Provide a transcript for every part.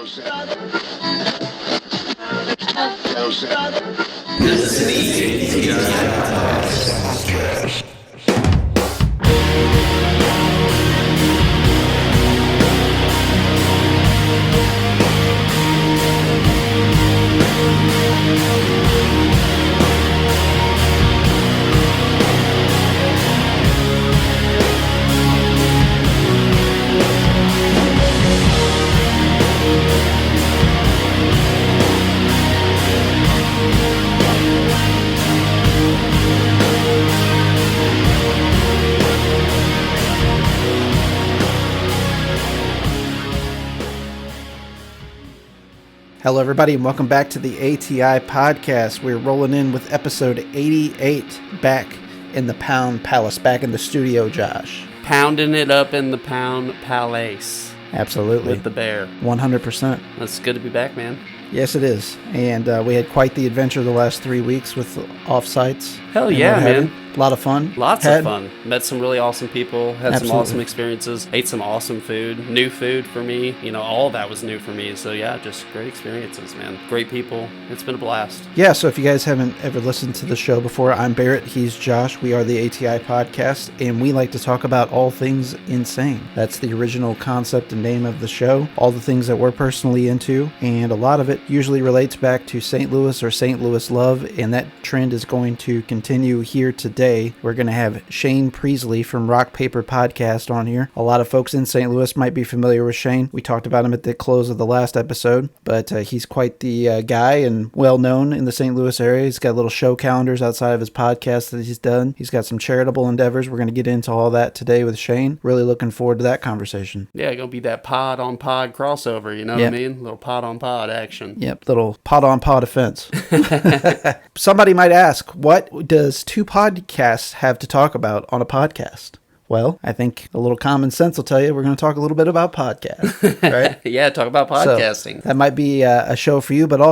This is the ATI Podcast. Hello, everybody, and welcome back to the ATI Podcast. We're rolling in with episode 88, back in the Pound Palace, back in the studio, Josh. Pounding it up in the Pound Palace. Absolutely. With the bear. 100%. It's good to be back, man. Yes, it is. And we had quite the adventure the last 3 weeks with off-sites. Hell yeah, man. A lot of fun. Lots of fun. Met some really awesome people. Had Absolutely. some awesome experiences. Ate some awesome food. New food for me. You know, all that was new for me. So yeah, just great experiences, man. Great people. It's been a blast. Yeah, so if you guys haven't ever listened to the show before, I'm Barrett. He's Josh. We are the ATI Podcast, and we like to talk about all things insane. That's the original concept and name of the show. All the things that we're personally into, and a lot of it usually relates back to St. Louis or St. Louis love, and that trend is going to continue here today. We're going to have Shane PRESLEY from Rock Paper Podcast on here. A lot of folks in St. Louis might be familiar with Shane. We talked about him at the close of the last episode, but he's quite the guy and well known in the St. Louis area. He's got little show calendars outside of his podcast that he's done. He's got some charitable endeavors. We're going to get into all that today with Shane. Really looking forward to that conversation. Yeah, going to be that pod on pod crossover, you know what I mean? Little pod on pod action. Yep, little pod on pod offense. Somebody might ask, what does two podcasts have to talk about on a podcast? Well, I think a little common sense will tell you we're going to talk a little bit about podcasts, right? Yeah, talk about podcasting. So that might be a show for you, but we're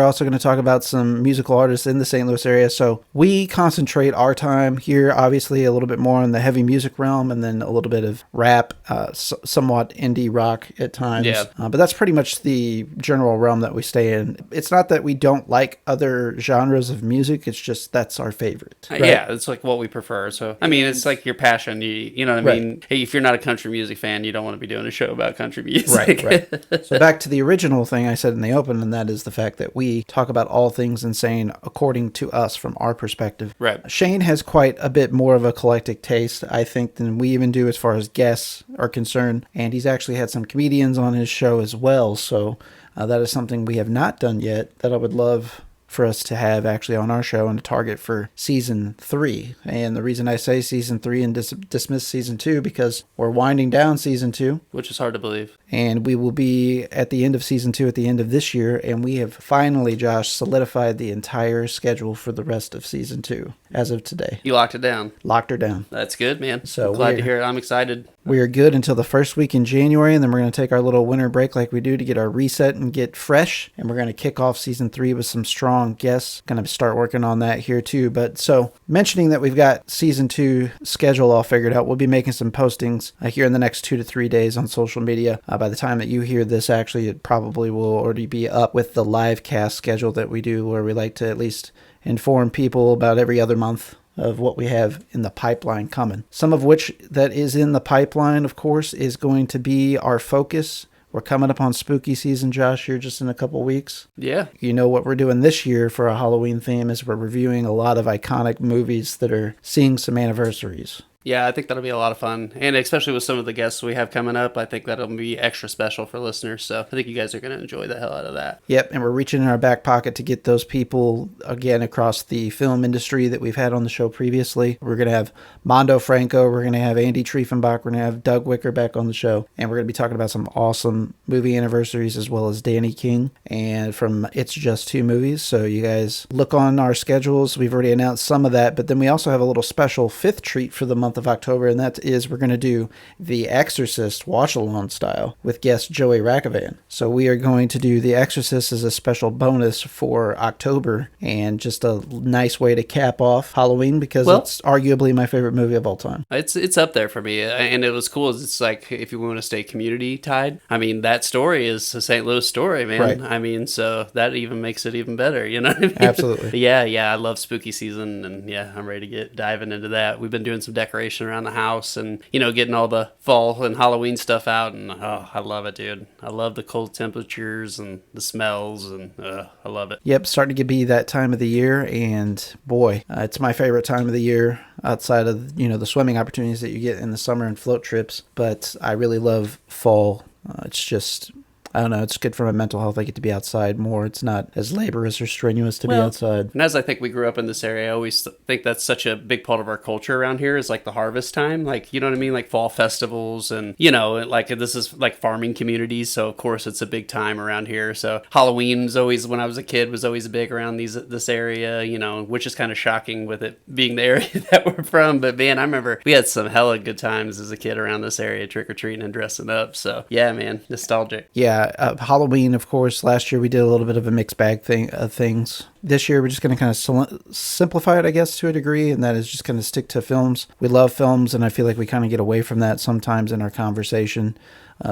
also going to talk about some musical artists in the St. Louis area. So we concentrate our time here, obviously, a little bit more in the heavy music realm and then a little bit of rap, somewhat indie rock at times. Yeah. But that's pretty much the general realm that we stay in. It's not that we don't like other genres of music. It's just that's our favorite. Right? Yeah, it's like what we prefer. So, I mean, it's like your passion. You know what I mean? Hey, if you're not a country music fan, you don't want to be doing a show about country music. Right. So back to the original thing I said in the open, and that is the fact that we talk about all things insane according to us from our perspective. Right. Shane has quite a bit more of a eclectic taste, I think, than we even do as far as guests are concerned. And he's actually had some comedians on his show as well. So that is something we have not done yet that I would love for us to have actually on our show and a target for season 3. And the reason I say season 3 and dismiss season 2 because we're winding down season 2. Which is hard to believe. And we will be at the end of season 2 at the end of this year. And we have finally, Josh, solidified the entire schedule for the rest of season 2 as of today. You locked it down. Locked her down. That's good, man. So I'm glad to hear it. I'm excited. We are good until the first week in January, and then we're going to take our little winter break like we do to get our reset and get fresh. And we're going to kick off season 3 with some strong guests. Going to start working on that here too. But so mentioning that we've got season 2 schedule all figured out, we'll be making some postings here in the next 2 to 3 days on social media. By the time that you hear this, actually, it probably will already be up with the live cast schedule that we do, where we like to at least inform people about every other month of what we have in the pipeline coming. Some of which that is in the pipeline, of course, is going to be our focus. We're coming up on spooky season, Josh, here just in a couple weeks. Yeah. You know what we're doing this year for a Halloween theme is we're reviewing a lot of iconic movies that are seeing some anniversaries. Yeah, I think that'll be a lot of fun. And especially with some of the guests we have coming up, I think that'll be extra special for listeners. So I think you guys are going to enjoy the hell out of that. Yep, and we're reaching in our back pocket to get those people, again, across the film industry that we've had on the show previously. We're going to have Mondo Franco, we're going to have Andy Triefenbach, we're going to have Doug Wicker back on the show, and we're going to be talking about some awesome movie anniversaries as well as Danny King and from It's Just Two movies. So you guys look on our schedules. We've already announced some of that, but then we also have a little special 5th treat for the month month of October, and that is we're going to do The Exorcist watch-along style with guest Joey Rackavan. So we are going to do The Exorcist as a special bonus for October, and just a nice way to cap off Halloween, because it's arguably my favorite movie of all time. It's up there for me, and it was cool. It's like, if you want to stay community tied, I mean, that story is a St. Louis story, man. Right. I mean, so that even makes it even better, you know what I mean? Absolutely. Yeah, I love spooky season, and yeah, I'm ready to get diving into that. We've been doing some decoration around the house, and getting all the fall and Halloween stuff out, and I love it, dude. I love the cold temperatures and the smells, and I love it. Yep, starting to be that time of the year, and boy, it's my favorite time of the year outside of the swimming opportunities that you get in the summer and float trips. But I really love fall. It's just, I don't know, it's good for my mental health. I get to be outside more. It's not as laborious or strenuous to be outside. And as I think we grew up in this area, I always think that's such a big part of our culture around here is like the harvest time. Like, you know what I mean? Like fall festivals, and, like this is like farming communities. So of course it's a big time around here. So Halloween's always, when I was a kid, was always big around this area, which is kind of shocking with it being the area that we're from. But man, I remember we had some hella good times as a kid around this area, trick-or-treating and dressing up. So yeah, man, nostalgic. Yeah. Halloween, of course, last year we did a little bit of a mixed bag of things. This year we're just going to kind of simplify it, I guess, to a degree, and that is just going to stick to films. We love films, and I feel like we kind of get away from that sometimes in our conversation.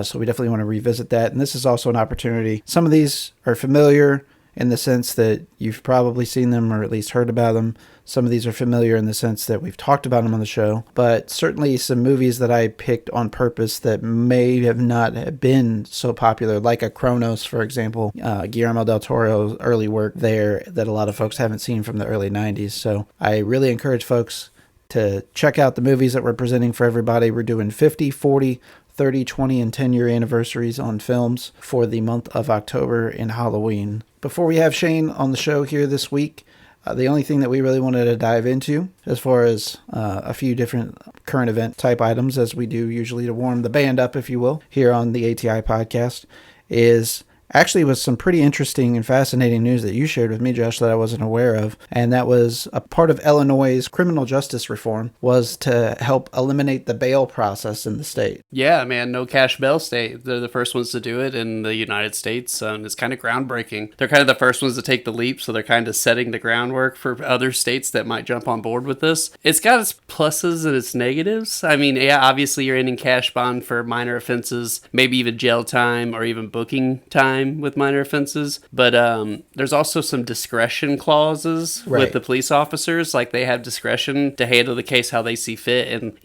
So we definitely want to revisit that. And this is also an opportunity. Some of these are familiar in the sense that you've probably seen them or at least heard about them. Some of these are familiar in the sense that we've talked about them on the show, but certainly some movies that I picked on purpose that may have not been so popular, like a Kronos, for example, Guillermo del Toro's early work there that a lot of folks haven't seen from the early 90s. So I really encourage folks to check out the movies that we're presenting for everybody. We're doing 50, 40, 30, 20, and 10-year anniversaries on films for the month of October and Halloween. Before we have Shane on the show here this week, the only thing that we really wanted to dive into, as far as a few different current event type items, as we do usually to warm the band up, if you will, here on the ATI podcast, is actually was some pretty interesting and fascinating news that you shared with me, Josh, that I wasn't aware of. And that was a part of Illinois' criminal justice reform was to help eliminate the bail process in the state. Yeah, man, no cash bail state. They're the first ones to do it in the United States. And it's kind of groundbreaking. They're kind of the first ones to take the leap. So they're kind of setting the groundwork for other states that might jump on board with this. It's got its pluses and its negatives. I mean, yeah, obviously you're ending cash bond for minor offenses, maybe even jail time or even booking time with minor offenses, but there's also some discretion clauses with the police officers. Like they have discretion to handle the case how they see fit, and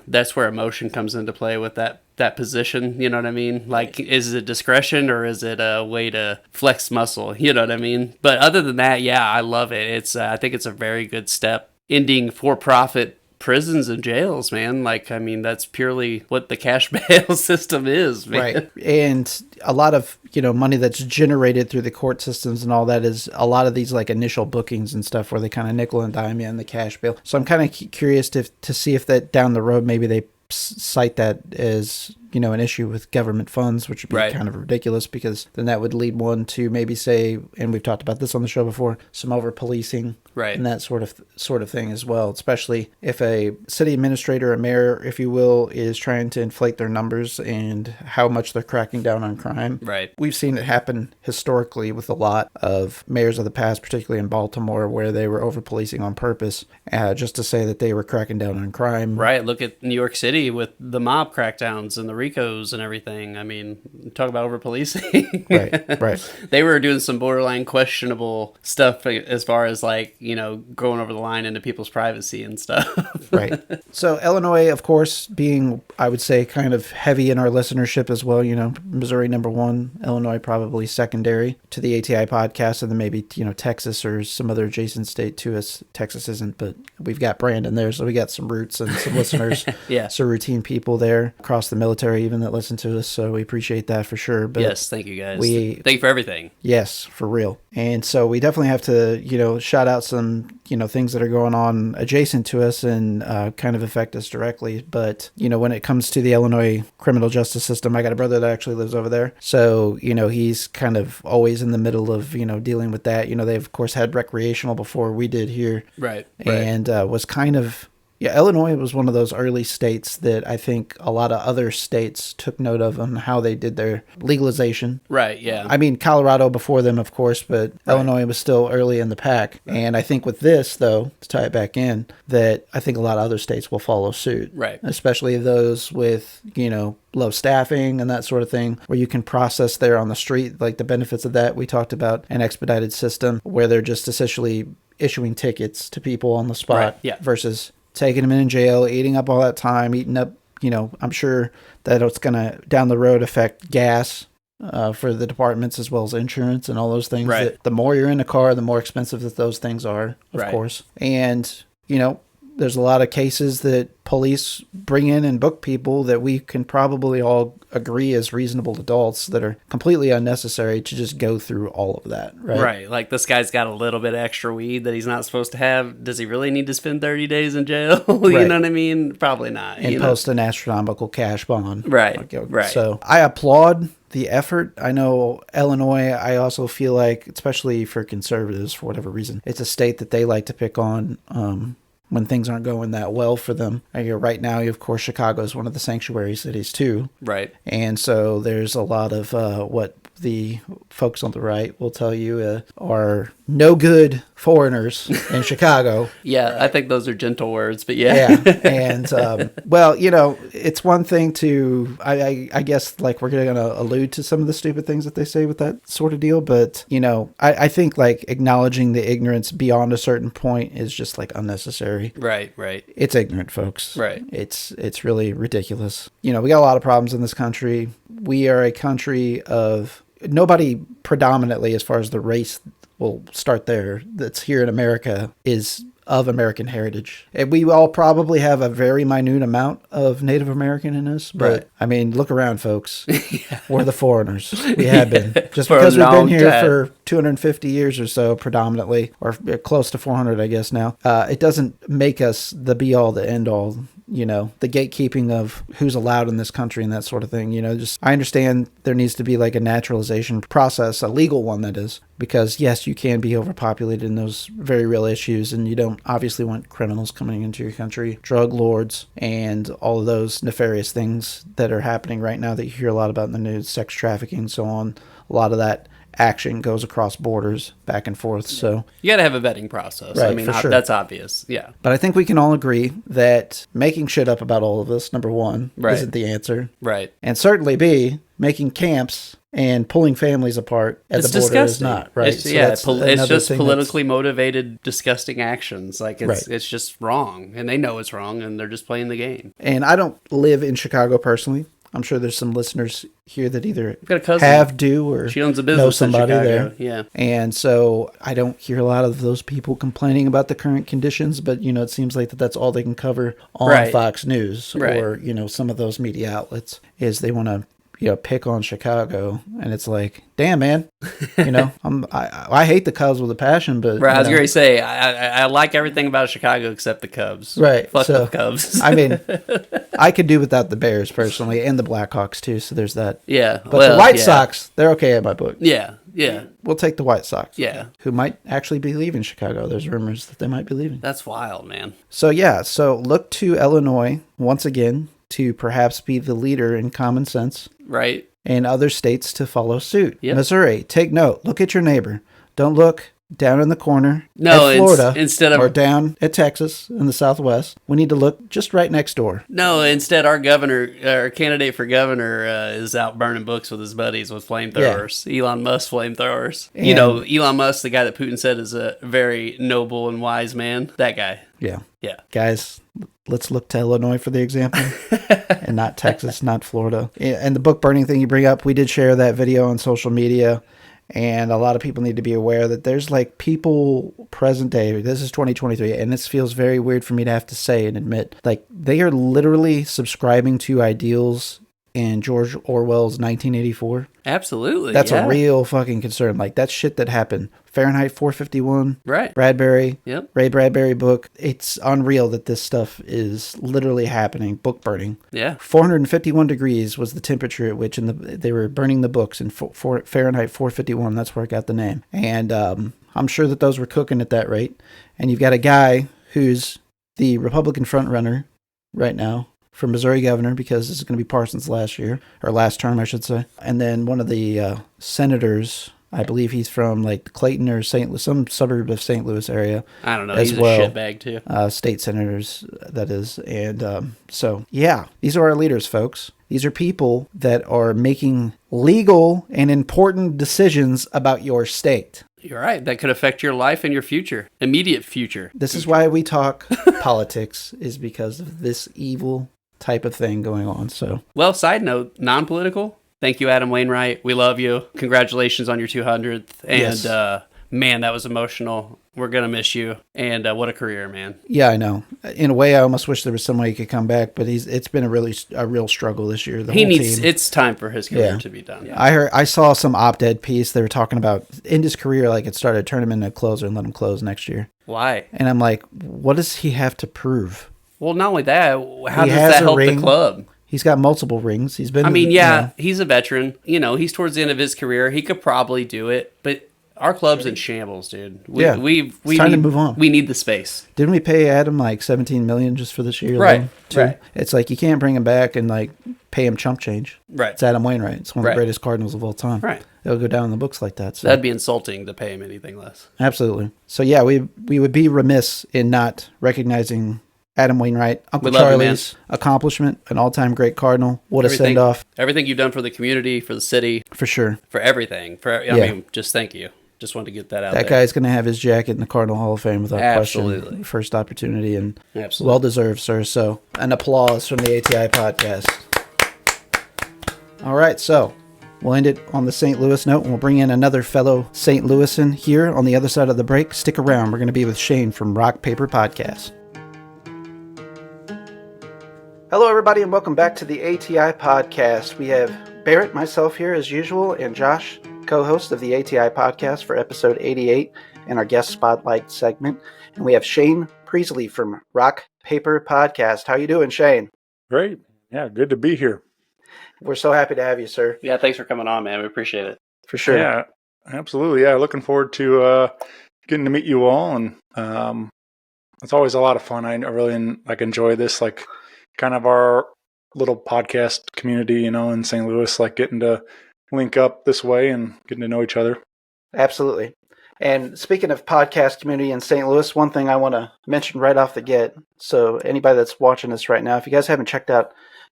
that's where emotion comes into play with that position. You know what I mean? Like, is it discretion or is it a way to flex muscle? You know what I mean? But other than that, yeah, I love it. It's I think it's a very good step, ending for-profit prisons and jails, man. Like, I mean, that's purely what the cash bail system is, man. Right. And a lot of, money that's generated through the court systems and all that is a lot of these like initial bookings and stuff where they kind of nickel and dime you in the cash bail. So I'm kind of curious to see if that down the road, maybe they cite that as, an issue with government funds, which would be kind of ridiculous, because then that would lead one to maybe say, and we've talked about this on the show before, some over policing and that sort of thing as well, especially if a city administrator, a mayor, if you will, is trying to inflate their numbers and how much they're cracking down on crime. Right. We've seen it happen historically with a lot of mayors of the past, particularly in Baltimore, where they were over policing on purpose, just to say that they were cracking down on crime. Right. Look at New York City with the mob crackdowns and the Ricos and everything. I mean, talk about over policing. Right. They were doing some borderline questionable stuff as far as like, going over the line into people's privacy and stuff. Right. So Illinois, of course, being, I would say, kind of heavy in our listenership as well. Missouri number one, Illinois probably secondary to the ATI podcast, and then maybe, Texas or some other adjacent state to us. Texas isn't, but we've got Brandon there, so we got some roots and some listeners. Yeah. So routine people there across the military even that listen to us, so we appreciate that for sure. But yes, thank you guys. Thank you for everything. Yes, for real. And so we definitely have to, shout out some, things that are going on adjacent to us and kind of affect us directly. But, when it comes to the Illinois criminal justice system, I got a brother that actually lives over there. So, he's kind of always in the middle of, dealing with that. They, of course, had recreational before we did here. Right. And was kind of, Yeah, Illinois was one of those early states that I think a lot of other states took note of on how they did their legalization. Right, yeah. I mean, Colorado before them, of course, but Illinois was still early in the pack. And I think with this, though, to tie it back in, that I think a lot of other states will follow suit. Right. Especially those with, low staffing and that sort of thing, where you can process there on the street, like the benefits of that. We talked about an expedited system where they're just essentially issuing tickets to people on the spot versus taking them in jail, eating up all that time, eating up, I'm sure that it's going to down the road affect gas for the departments as well as insurance and all those things. Right. The more you're in a car, the more expensive that those things are, of course. And, there's a lot of cases that police bring in and book people that we can probably all agree as reasonable adults that are completely unnecessary to just go through all of that, right? Right. Like, this guy's got a little bit of extra weed that he's not supposed to have. Does he really need to spend 30 days in jail? You know what I mean? Probably not. And post an astronomical cash bond. Right. Right. So I applaud the effort. I know Illinois, I also feel like, especially for conservatives, for whatever reason, it's a state that they like to pick on when things aren't going that well for them. Right now, of course, Chicago is one of the sanctuary cities too. Right. And so there's a lot of what the folks on the right will tell you are no good foreigners in Chicago. Yeah, right? I think those are gentle words, but yeah. And, well, it's one thing to, I guess, like, we're going to allude to some of the stupid things that they say with that sort of deal, but, I think, like, acknowledging the ignorance beyond a certain point is just, like, unnecessary. Right. It's ignorant, folks. Right. It's really ridiculous. We got a lot of problems in this country. We are a country of nobody predominantly, as far as the race, will start there, that's here in America is of American heritage. And we all probably have a very minute amount of Native American in us, but right. I mean, look around, folks. We're the foreigners. We have been. Just For because we've been here time. for 250 years or so, predominantly, or close to 400, I guess now, it doesn't make us the be-all, the end-all. The gatekeeping of who's allowed in this country and that sort of thing, I understand there needs to be like a naturalization process, a legal one that is, because yes, you can be overpopulated in those very real issues, and you don't obviously want criminals coming into your country, drug lords, and all of those nefarious things that are happening right now that you hear a lot about in the news, sex trafficking, so on. A lot of that action goes across borders back and forth. So you got to have a vetting process. Right, I mean, for sure. That's obvious. Yeah. But I think we can all agree that making shit up about all of this, number one, right. isn't the answer. Right. And certainly B, making camps and pulling families apart at the border disgusting. is not, right? It's, it's just politically motivated, disgusting actions. Like, it's just wrong. And they know it's wrong, and they're just playing the game. And I don't live in Chicago personally. I'm sure there's some listeners here that either got a cousin. have, do, or she owns a business know somebody in Chicago. there. Yeah. And so I don't hear a lot of those people complaining about the current conditions, but, it seems like that's all they can cover on right. Fox News right. or, some of those media outlets is they want to, pick on Chicago. And it's like, damn, man, I hate the Cubs with a passion, but right, I was going to say, I like everything about Chicago except the Cubs. Right. Fuck so, the Cubs. I mean, I could do without the Bears personally and the Blackhawks too. So there's that. Yeah. But the White Sox, they're okay in my book. Yeah. We'll take the White Sox. Yeah. Who might actually be leaving Chicago. There's rumors that they might be leaving. That's wild, man. So look to Illinois once again to perhaps be the leader in common sense. Right. And other states to follow suit. Yep. Missouri, take note. Look at your neighbor. Don't look down in the corner at Florida instead of, or down at Texas in the Southwest. We need to look just right next door. No, instead our candidate for governor is out burning books with his buddies with flamethrowers. Yeah. Elon Musk flamethrowers. And, Elon Musk, the guy that Putin said is a very noble and wise man. That guy. Yeah. Yeah. Guys, let's look to Illinois for the example and not Texas, not Florida. And the book burning thing you bring up, we did share that video on social media. And a lot of people need to be aware that there's like people present day, this is 2023, and this feels very weird for me to have to say and admit, like they are literally subscribing to ideals in George Orwell's 1984. Absolutely. That's a real fucking concern. Like that's shit that happened. Fahrenheit 451. Right. Bradbury. Yep. Ray Bradbury book. It's unreal that this stuff is literally happening. Book burning. Yeah. 451 degrees was the temperature at which they were burning the books in Fahrenheit 451. That's where it got the name. And I'm sure that those were cooking at that rate. And you've got a guy who's the Republican frontrunner right now for Missouri governor, because this is going to be Parsons' last term, I should say. And then one of the senators, I believe he's from like Clayton or St. Louis, some suburb of St. Louis area. I don't know. As He's well. a shitbag too. State senators, that is. And so, yeah, these are our leaders, folks. These are people that are making legal and important decisions about your state. You're right. That could affect your life and your future, immediate future. This is why we talk politics, is because of this evil type of thing going on. So, well, side note, non-political. Thank you, Adam Wainwright. We love you. Congratulations on your 200th. And Yes. Man, that was emotional. We're going to miss you. And what a career, man. Yeah, I know. In a way, I almost wish there was some way he could come back, but it's been a real struggle this year. The whole team. It's time for his career to be done. Yeah. I saw some op-ed piece. They were talking about in his career, like it started, turn him into a closer and let him close next year. Why? And I'm like, what does he have to prove? Well, not only that, how does that help the club? He's got multiple rings. He's been. He's a veteran. He's towards the end of his career. He could probably do it, but our club's in shambles, dude. It's time to move on. We need the space. Didn't we pay Adam like $17 million just for this year? Right. Right. It's like you can't bring him back and like pay him chump change. Right. It's Adam Wainwright. It's one of the greatest Cardinals of all time. Right. It'll go down in the books like that. So. That'd be insulting to pay him anything less. Absolutely. So yeah, we would be remiss in not recognizing Adam Wainwright, Uncle Charlie's accomplishment, an all-time great Cardinal. What a send-off. Everything you've done for the community, for the city. For sure. For everything. I mean, just thank you. Just wanted to get that out there. That guy's going to have his jacket in the Cardinal Hall of Fame without Absolutely. question. First opportunity, and Absolutely. Well-deserved, sir. So an applause from the ATI Podcast. All right, so we'll end it on the St. Louis note, and we'll bring in another fellow St. Louisan here on the other side of the break. Stick around. We're going to be with Shane from Rock Paper Podcast. Hello, everybody, and welcome back to the ATI Podcast. We have Barrett, myself here as usual, and Josh, co-host of the ATI Podcast for episode 88 and our guest spotlight segment. And we have Shane PRESLEY from Rock Paper Podcast. How you doing, Shane? Great. Yeah, good to be here. We're so happy to have you, sir. Yeah, thanks for coming on, man. We appreciate it. For sure. Yeah, absolutely. Yeah, looking forward to getting to meet you all, and it's always a lot of fun. I really enjoy this, like kind of our little podcast community, in St. Louis, like getting to link up this way and getting to know each other. Absolutely. And speaking of podcast community in St. Louis, one thing I want to mention right off the get. So anybody that's watching this right now, if you guys haven't checked out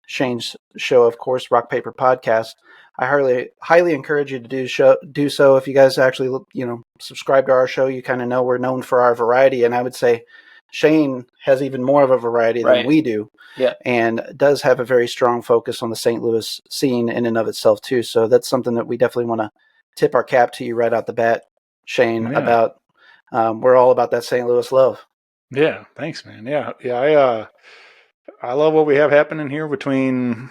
Shane's show, of course, Rock Paper Podcast, I highly encourage you to do so. If you guys actually, subscribe to our show, you kind of know we're known for our variety. And I would say Shane has even more of a variety than we do. Yeah. And does have a very strong focus on the St. Louis scene in and of itself too. So that's something that we definitely want to tip our cap to you right out the bat, Shane, about we're all about that St. Louis love. Yeah, thanks, man. Yeah. I love what we have happening here between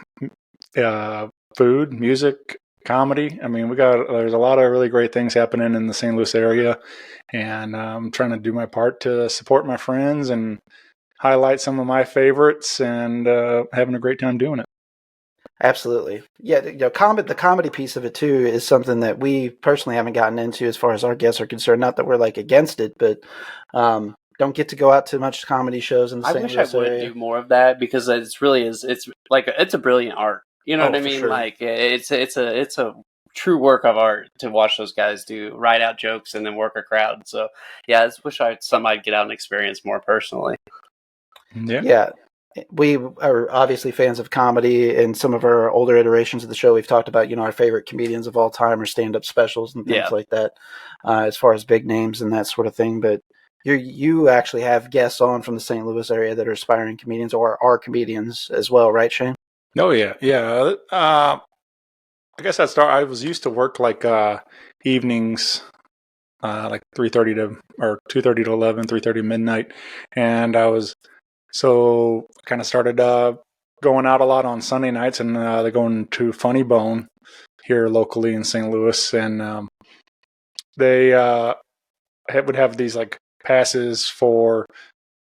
food, music, comedy. I mean, there's a lot of really great things happening in the St. Louis area, and I'm trying to do my part to support my friends and highlight some of my favorites, and having a great time doing it. Absolutely. Yeah, the comedy piece of it too is something that we personally haven't gotten into as far as our guests are concerned. Not that we're like against it, but don't get to go out to much comedy shows in the St. Louis area. I wish I would do more of that, because it's a brilliant art. You know what I mean? Sure. Like it's a true work of art to watch those guys write out jokes and then work a crowd. So yeah, I just wish somebody'd get out and experience more personally. Yeah. We are obviously fans of comedy. In some of our older iterations of the show, we've talked about, our favorite comedians of all time or stand-up specials and things like that, as far as big names and that sort of thing. But you actually have guests on from the St. Louis area that are aspiring comedians or are comedians as well, right, Shane? Oh, yeah. Yeah. I guess I was used to work like evenings, like 3:30 or 2:30 to 11, 3:30 midnight. And I was kind of started going out a lot on Sunday nights, and they're going to Funny Bone here locally in St. Louis. And they would have these like passes for,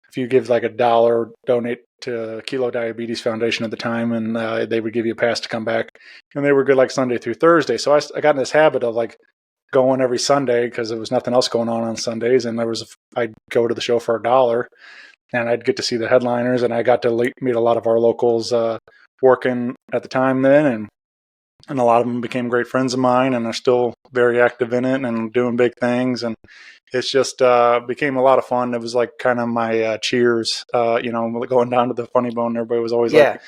if you give like $1, donate to Kilo Diabetes Foundation at the time, and they would give you a pass to come back. And they were good like Sunday through Thursday. So I got in this habit of like going every Sunday because there was nothing else going on Sundays, and I'd go to the show for $1. and I'd get to see the headliners, and I got to meet a lot of our locals working at the time then, and a lot of them became great friends of mine and are still very active in it and doing big things. And it's just became a lot of fun. It was like kind of my cheers, going down to the Funny Bone. Everybody was always like,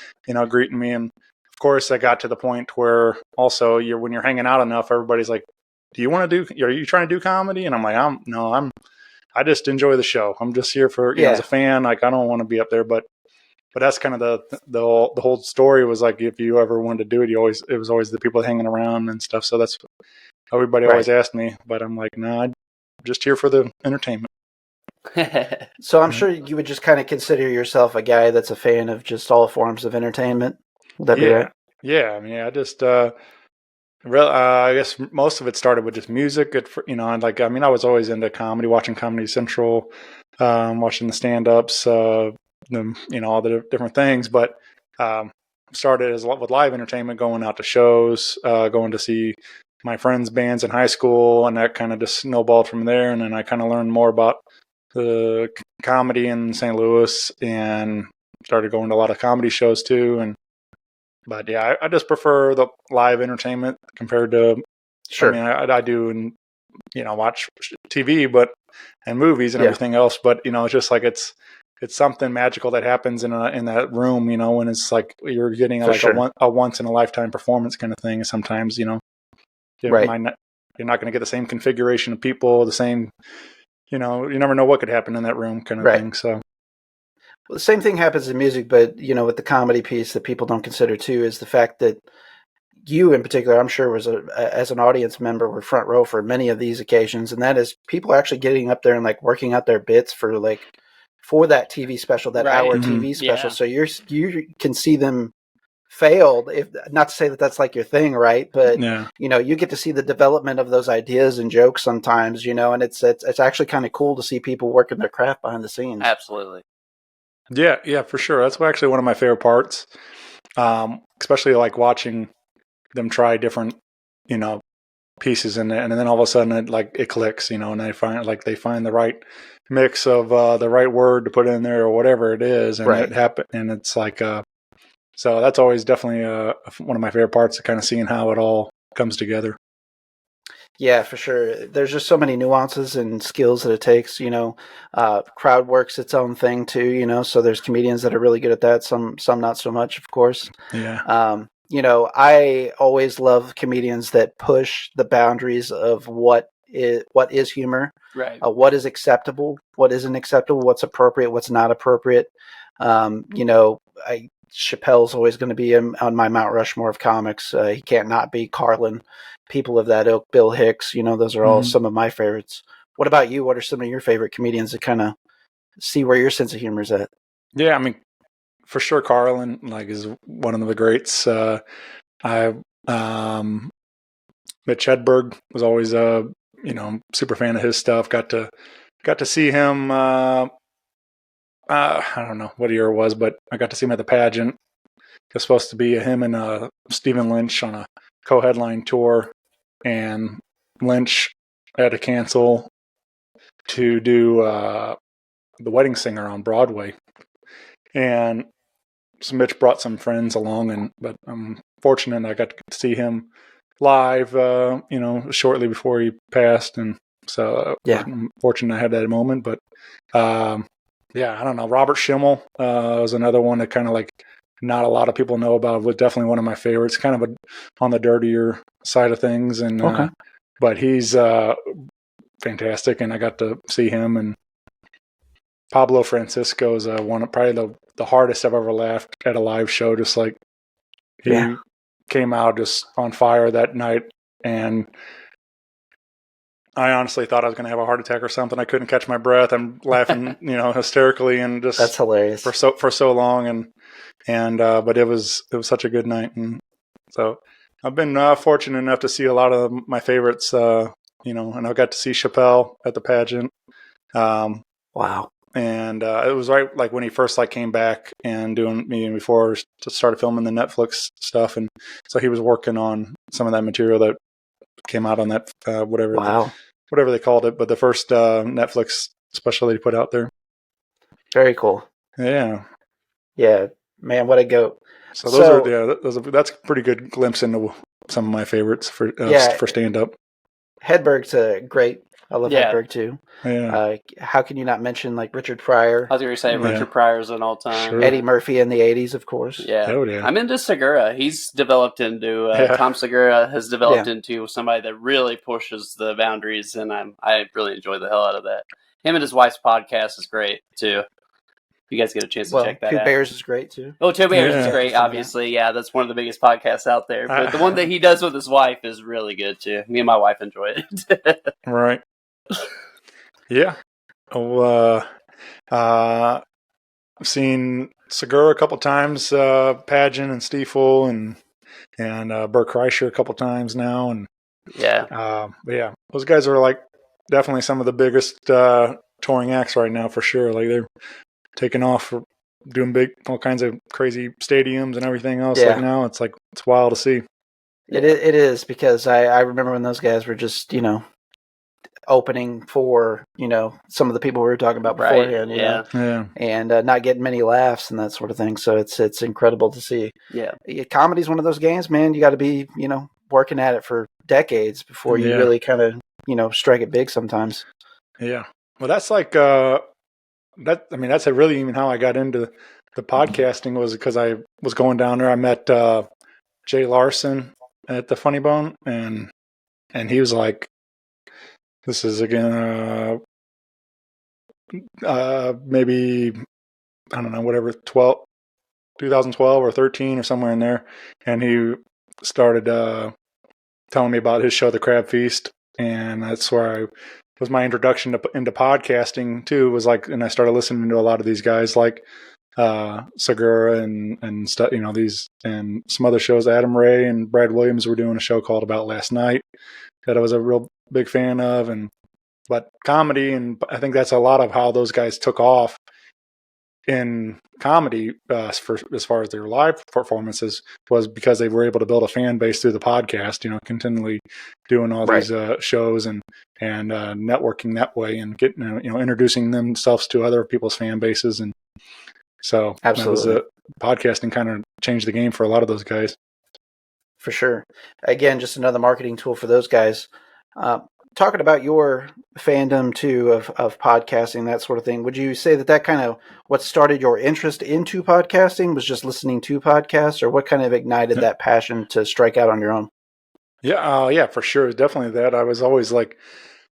greeting me. And of course, I got to the point where also when you're hanging out enough, everybody's like, are you trying to do comedy? And I'm like, I just enjoy the show. I'm just here for, as a fan. Like, I don't want to be up there, but that's kind of the whole story was like, if you ever wanted to do it, it was always the people hanging around and stuff. So that's everybody always asked me, but I'm like, no, I'm just here for the entertainment. So I'm sure you would just kind of consider yourself a guy that's a fan of just all forms of entertainment. Would that be right? Yeah. I mean, I just, I guess most of it started with just music. I was always into comedy, watching Comedy Central, watching the stand-ups, all the different things. But started with live entertainment, going out to shows, going to see my friends' bands in high school, and that kind of just snowballed from there. And then I kind of learned more about the comedy in St. Louis and started going to a lot of comedy shows too. But yeah, I just prefer the live entertainment compared to. Sure. I mean, I do, and watch TV, and movies and everything else. But it's just like it's something magical that happens in that room. When it's like you're getting a once in a lifetime performance kind of thing. Sometimes you're not going to get the same configuration of people, the same. You never know what could happen in that room kind of thing. So. Well, the same thing happens in music, but with the comedy piece that people don't consider too is the fact that you, in particular, I'm sure as an audience member, were front row for many of these occasions, and that is people actually getting up there and like working out their bits for that TV special, that hour TV special. So you can see them failed. If not to say that that's like your thing, right? But you get to see the development of those ideas and jokes sometimes, and it's actually kind of cool to see people working their craft behind the scenes. Absolutely. Yeah, for sure. That's actually one of my favorite parts, especially like watching them try different, pieces in it, and then all of a sudden it clicks, and they find the right mix of the right word to put in there or whatever it is, and it happened, and it's like so that's always definitely one of my favorite parts of kind of seeing how it all comes together. Yeah, for sure. There's just so many nuances and skills that it takes, crowd work's its own thing too, so there's comedians that are really good at that. Some not so much, of course. Yeah. I always love comedians that push the boundaries of what is humor, right? What is acceptable, what isn't acceptable, what's appropriate, what's not appropriate. Chappelle's always going to be on my Mount Rushmore of comics. He can't not be. Carlin, people of that ilk, Bill Hicks, those are all some of my favorites. What about you? What are some of your favorite comedians to kind of see where your sense of humor is at? Yeah, I mean, for sure, Carlin is one of the greats. Mitch Hedberg was always super fan of his stuff. Got to see him. I don't know what year it was, but I got to see him at the pageant. It was supposed to be him and Stephen Lynch on a co-headline tour, and Lynch had to cancel to do The Wedding Singer on Broadway. And so Mitch brought some friends along, but I'm fortunate I got to see him live, shortly before he passed, and so I'm fortunate I had that moment. But I don't know. Robert Schimmel was another one that kind of not a lot of people know about. Was definitely one of my favorites. Kind of on the dirtier side of things, and but he's fantastic, and I got to see him. And Pablo Francisco is probably the hardest I've ever laughed at a live show. Just like he came out just on fire that night, and I honestly thought I was going to have a heart attack or something. I couldn't catch my breath. I'm laughing, hysterically, and just that's hilarious for so long. But it was such a good night, and so I've been fortunate enough to see a lot of my favorites. And I got to see Chappelle at the pageant. Wow. And it was right when he first came back and doing before to start filming the Netflix stuff, and so he was working on some of that material that came out on that whatever they called it, but the first Netflix special they put out there. Very cool. Yeah. Yeah, man, what a goat. So that's a pretty good glimpse into some of my favorites for stand up. Hedberg's great. I love Yeah. Hedberg too. Yeah. How can you not mention like Richard Pryor, I was going to say Richard Pryor's an all-time. Sure. Eddie Murphy in the '80s, of course. Yeah. Oh, yeah. I'm into Segura. He's developed into Tom Segura has developed into somebody that really pushes the boundaries, and I really enjoy the hell out of that. Him and his wife's podcast is great too. You guys get a chance to check that Two out. Bears is great too. Oh, Two Bears is great, obviously. Yeah, that's one of the biggest podcasts out there. But the one that he does with his wife is really good too. Me and my wife enjoy it. Right. Yeah. Oh, I've seen Segura a couple times, Pageant and Stiefel and Bert Kreischer a couple times now, and those guys are like definitely some of the biggest touring acts right now for sure. Like they're taking off for doing all kinds of crazy stadiums and everything else. Yeah. Like now, it's wild to see. It is because I remember when those guys were just opening for some of the people we were talking about beforehand, Yeah. and not getting many laughs and that sort of thing. So it's incredible to see. Yeah, comedy's one of those games, man. You got to be working at it for decades before you really kind of strike it big sometimes. Yeah. Well, that's like that's really even how I got into the podcasting was because I was going down there. I met Jay Larson at the Funny Bone, and he was like, this is again maybe I don't know, whatever 2012 or 13 or somewhere in there, and he started telling me about his show, The Crab Feast, and that's where was my introduction into podcasting too. Was like, and I started listening to a lot of these guys like Segura and stuff, these and some other shows. Adam Ray and Brad Williams were doing a show called About Last Night that I was a real big fan of, but comedy, and I think that's a lot of how those guys took off in comedy for as far as their live performances was because they were able to build a fan base through the podcast, continually doing all these shows and networking that way and getting introducing themselves to other people's fan bases. And so absolutely, podcasting kind of changed the game for a lot of those guys. For sure. Again, just another marketing tool for those guys. Talking about your fandom too of podcasting, that sort of thing, would you say that kind of what started your interest into podcasting was just listening to podcasts, or what kind of ignited that passion to strike out on your own? Yeah, for sure. Definitely that. I was always like,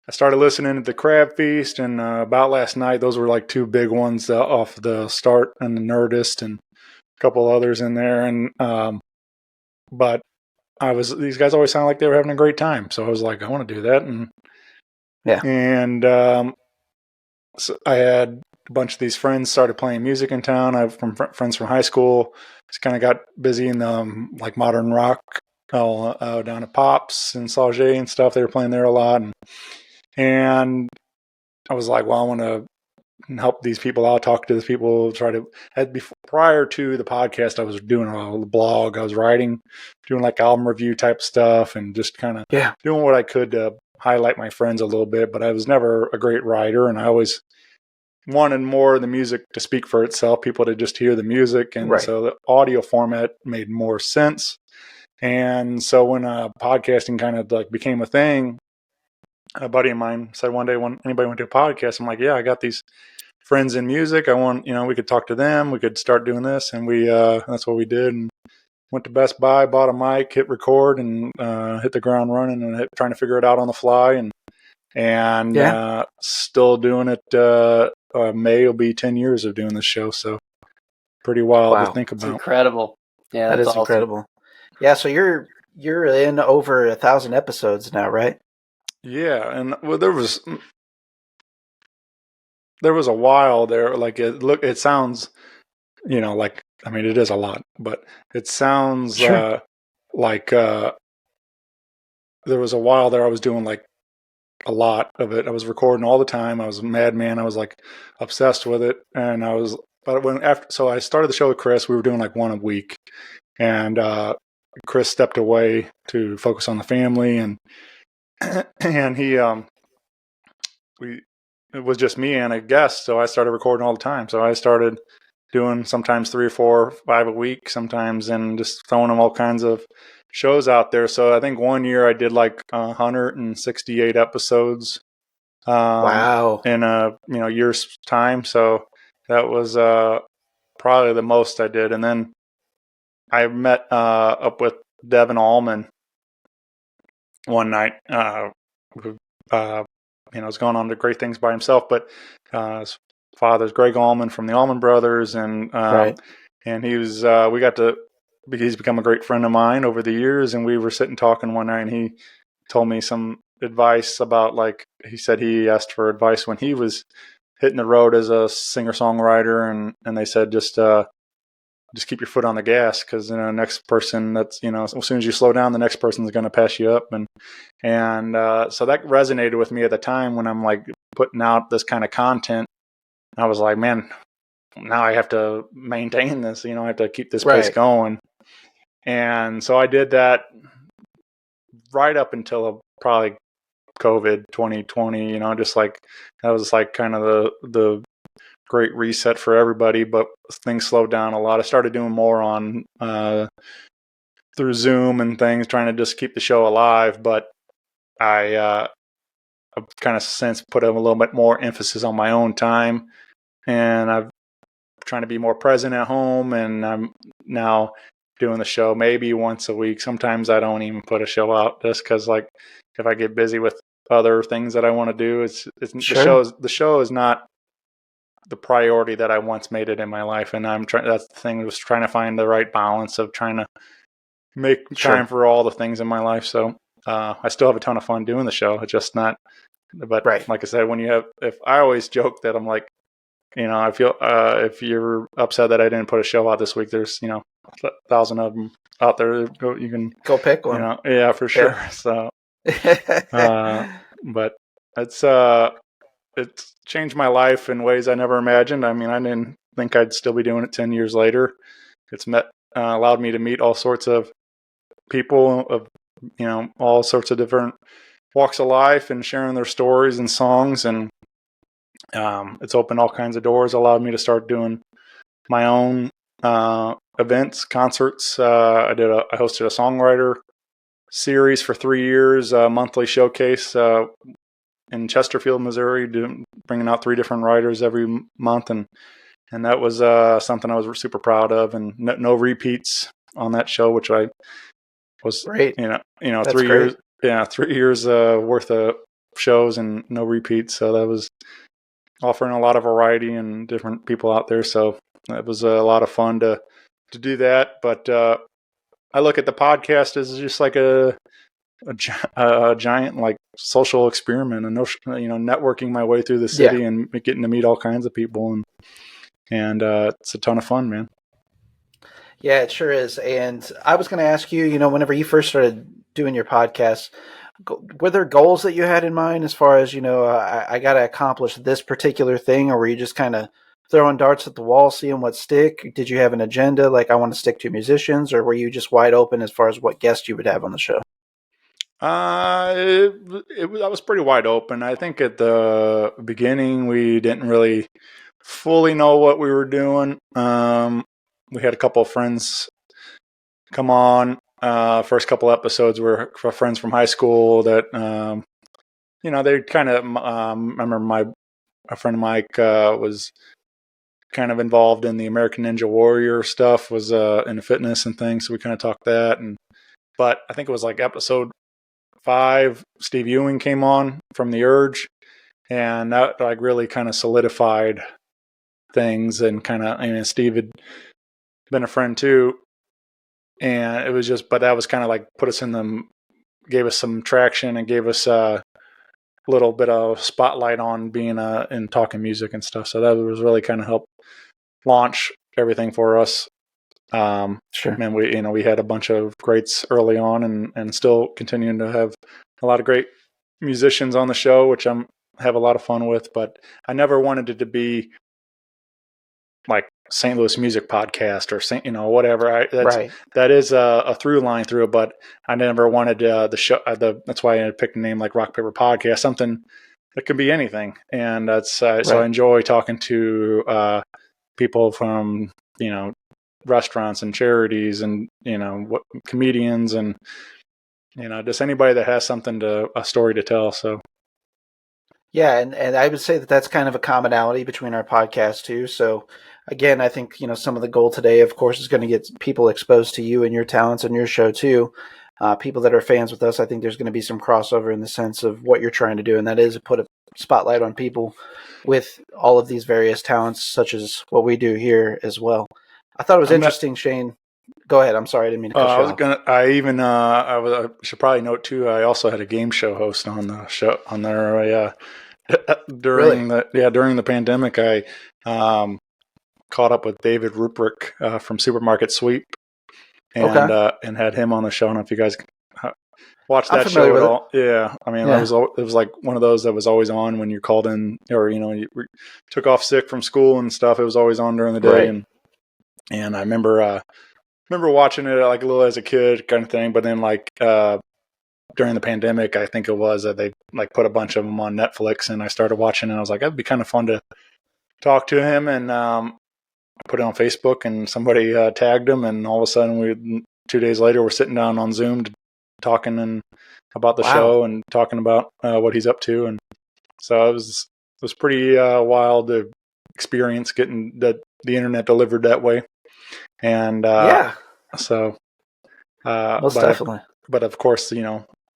I started listening to the Crab Feast and About Last Night. Those were like two big ones off the start, and the Nerdist and a couple others in there. And but these guys always sounded like they were having a great time. So I was like, I want to do that. And so I had a bunch of these friends started playing music in town. I've from friends from high school. Just kind of got busy in like modern rock, down at Pops and Sauget and stuff. They were playing there a lot. And I was like, well, I want to help these people out, talk to the people, prior to the podcast, I was doing a blog. I was writing, doing like album review type stuff, and just kind of doing what I could to highlight my friends a little bit. But I was never a great writer, and I always wanted more of the music to speak for itself, people to just hear the music. And so the audio format made more sense. And so when podcasting kind of like became a thing, a buddy of mine said one day, when anybody went to a podcast, I'm like, yeah, I got these friends in music. I want, we could talk to them. We could start doing this. And that's what we did. And went to Best Buy, bought a mic, hit record, and hit the ground running and trying to figure it out on the fly. And still doing it. May will be 10 years of doing this show. So pretty wild to think about. It's incredible. Yeah, that is awesome. Incredible. Yeah. So you're in over 1,000 episodes now, right? Yeah, and well, there was a while there. Like it sounds, like, I mean, it is a lot, but it sounds like there was a while there. I was doing like a lot of it. I was recording all the time. I was a madman. I was like obsessed with it, and so I started the show with Chris. We were doing like one a week, and Chris stepped away to focus on the family and he it was just me and a guest. So I started recording all the time. So I started doing sometimes 3 or 4, or 5 a week sometimes, and just throwing them all kinds of shows out there. So I think one year I did like 168 episodes Wow. in a year's time. So that was probably the most I did. And then I met up with Devin Allman one night. Who, was going on to great things by himself, but his father's Greg Allman from the Allman Brothers, and Right. and he was he's become a great friend of mine over the years, and we were sitting talking one night, and he told me some advice about, like, he said he asked for advice when he was hitting the road as a singer-songwriter, and they said just keep your foot on the gas, because next person that's as soon as you slow down, the next person's going to pass you up, and so that resonated with me at the time when I'm like putting out this kind of content. I was like, man, now I have to maintain this. I have to keep this pace going, and so I did that right up until probably COVID 2020. Just like that was like kind of the great reset for everybody, but things slowed down a lot. I started doing more on through Zoom and things, trying to just keep the show alive, but I've kind of since put a little bit more emphasis on my own time, and I'm trying to be more present at home, and I'm now doing the show maybe once a week. Sometimes I don't even put a show out just because, like, if I get busy with other things that I want to do, Sure. the show is not the priority that I once made it in my life, and that's the thing, was trying to find the right balance of trying to make time for all the things in my life. So I still have a ton of fun doing the show. It's just not, but like I said, if I always joke that I'm like, I feel if you're upset that I didn't put a show out this week, there's 1,000 of them out there. You can go pick one. Yeah, for sure. Yeah. So, but it's changed my life in ways I never imagined. I mean, I didn't think I'd still be doing it 10 years later. It's allowed me to meet all sorts of people of all sorts of different walks of life, and sharing their stories and songs, and it's opened all kinds of doors. Allowed me to start doing my own events, concerts. I hosted a songwriter series for 3 years, a monthly showcase in Chesterfield, Missouri, bringing out 3 different writers every month, and that was something I was super proud of. And no repeats on that show, which I was great. 3 years, 3 years worth of shows and no repeats. So that was offering a lot of variety and different people out there. So it was a lot of fun to do that. But I look at the podcast as just like a giant, like, social experiment, and networking my way through the city and getting to meet all kinds of people, and it's a ton of fun, man. Yeah, it sure is. And I was going to ask you, whenever you first started doing your podcast, were there goals that you had in mind as far as, I got to accomplish this particular thing, or were you just kind of throwing darts at the wall, seeing what stick? Did you have an agenda, like, I want to stick to musicians, or were you just wide open as far as what guests you would have on the show? I was pretty wide open. I think at the beginning we didn't really fully know what we were doing. We had a couple of friends come on. First couple episodes were friends from high school that, they kind of, remember a friend Mike was kind of involved in the American Ninja Warrior stuff, was into fitness and things. So we kind of talked that. But I think it was like episode 5, Steve Ewing came on from The Urge, and that like really kind of solidified things, and kind of, Steve had been a friend too, and it was just, but that was kind of like gave us some traction, and gave us a little bit of spotlight on being in talking music and stuff. So that was really kind of helped launch everything for us. Sure. And we had a bunch of greats early on, and still continuing to have a lot of great musicians on the show, which I have a lot of fun with. But I never wanted it to be like St. Louis Music Podcast or whatever. That is a through line through it, but I never wanted the show. That's why I picked a name like Rock Paper Podcast, something it can be anything, and that's so I Right. enjoy talking to people from restaurants and charities and what comedians and just anybody that has a story to tell. So Yeah, and I would say that that's kind of a commonality between our podcasts too. So again, I think some of the goal today, of course, is going to get people exposed to you and your talents and your show too. People that are fans with us, I think there's going to be some crossover in the sense of what you're trying to do, and that is put a spotlight on people with all of these various talents, such as what we do here as well. I thought it was interesting, Shane. Go ahead. I'm sorry, I didn't mean to cut I you was off. gonna. I even. I should probably note too. I also had a game show host on the show on there. Really? During the pandemic, I caught up with David Ruprecht from Supermarket Sweep and Okay. and had him on the show. I don't know if you guys watched I'm that familiar show at with it. all. Yeah, I mean, Yeah. it was like one of those that was always on when you called in, or you took off sick from school and stuff. It was always on during the day, Right. and I remember watching it like a little as a kid kind of thing. But then during the pandemic, I think it was that they like put a bunch of them on Netflix, and I started watching, and I was like, that'd be kind of fun to talk to him, and put it on Facebook, and somebody tagged him, and all of a sudden 2 days later we're sitting down on Zoom talking and about the Wow. show and talking about what he's up to, and so it was pretty wild to experience getting the internet delivered that way, and Yeah. so Most but definitely. but of course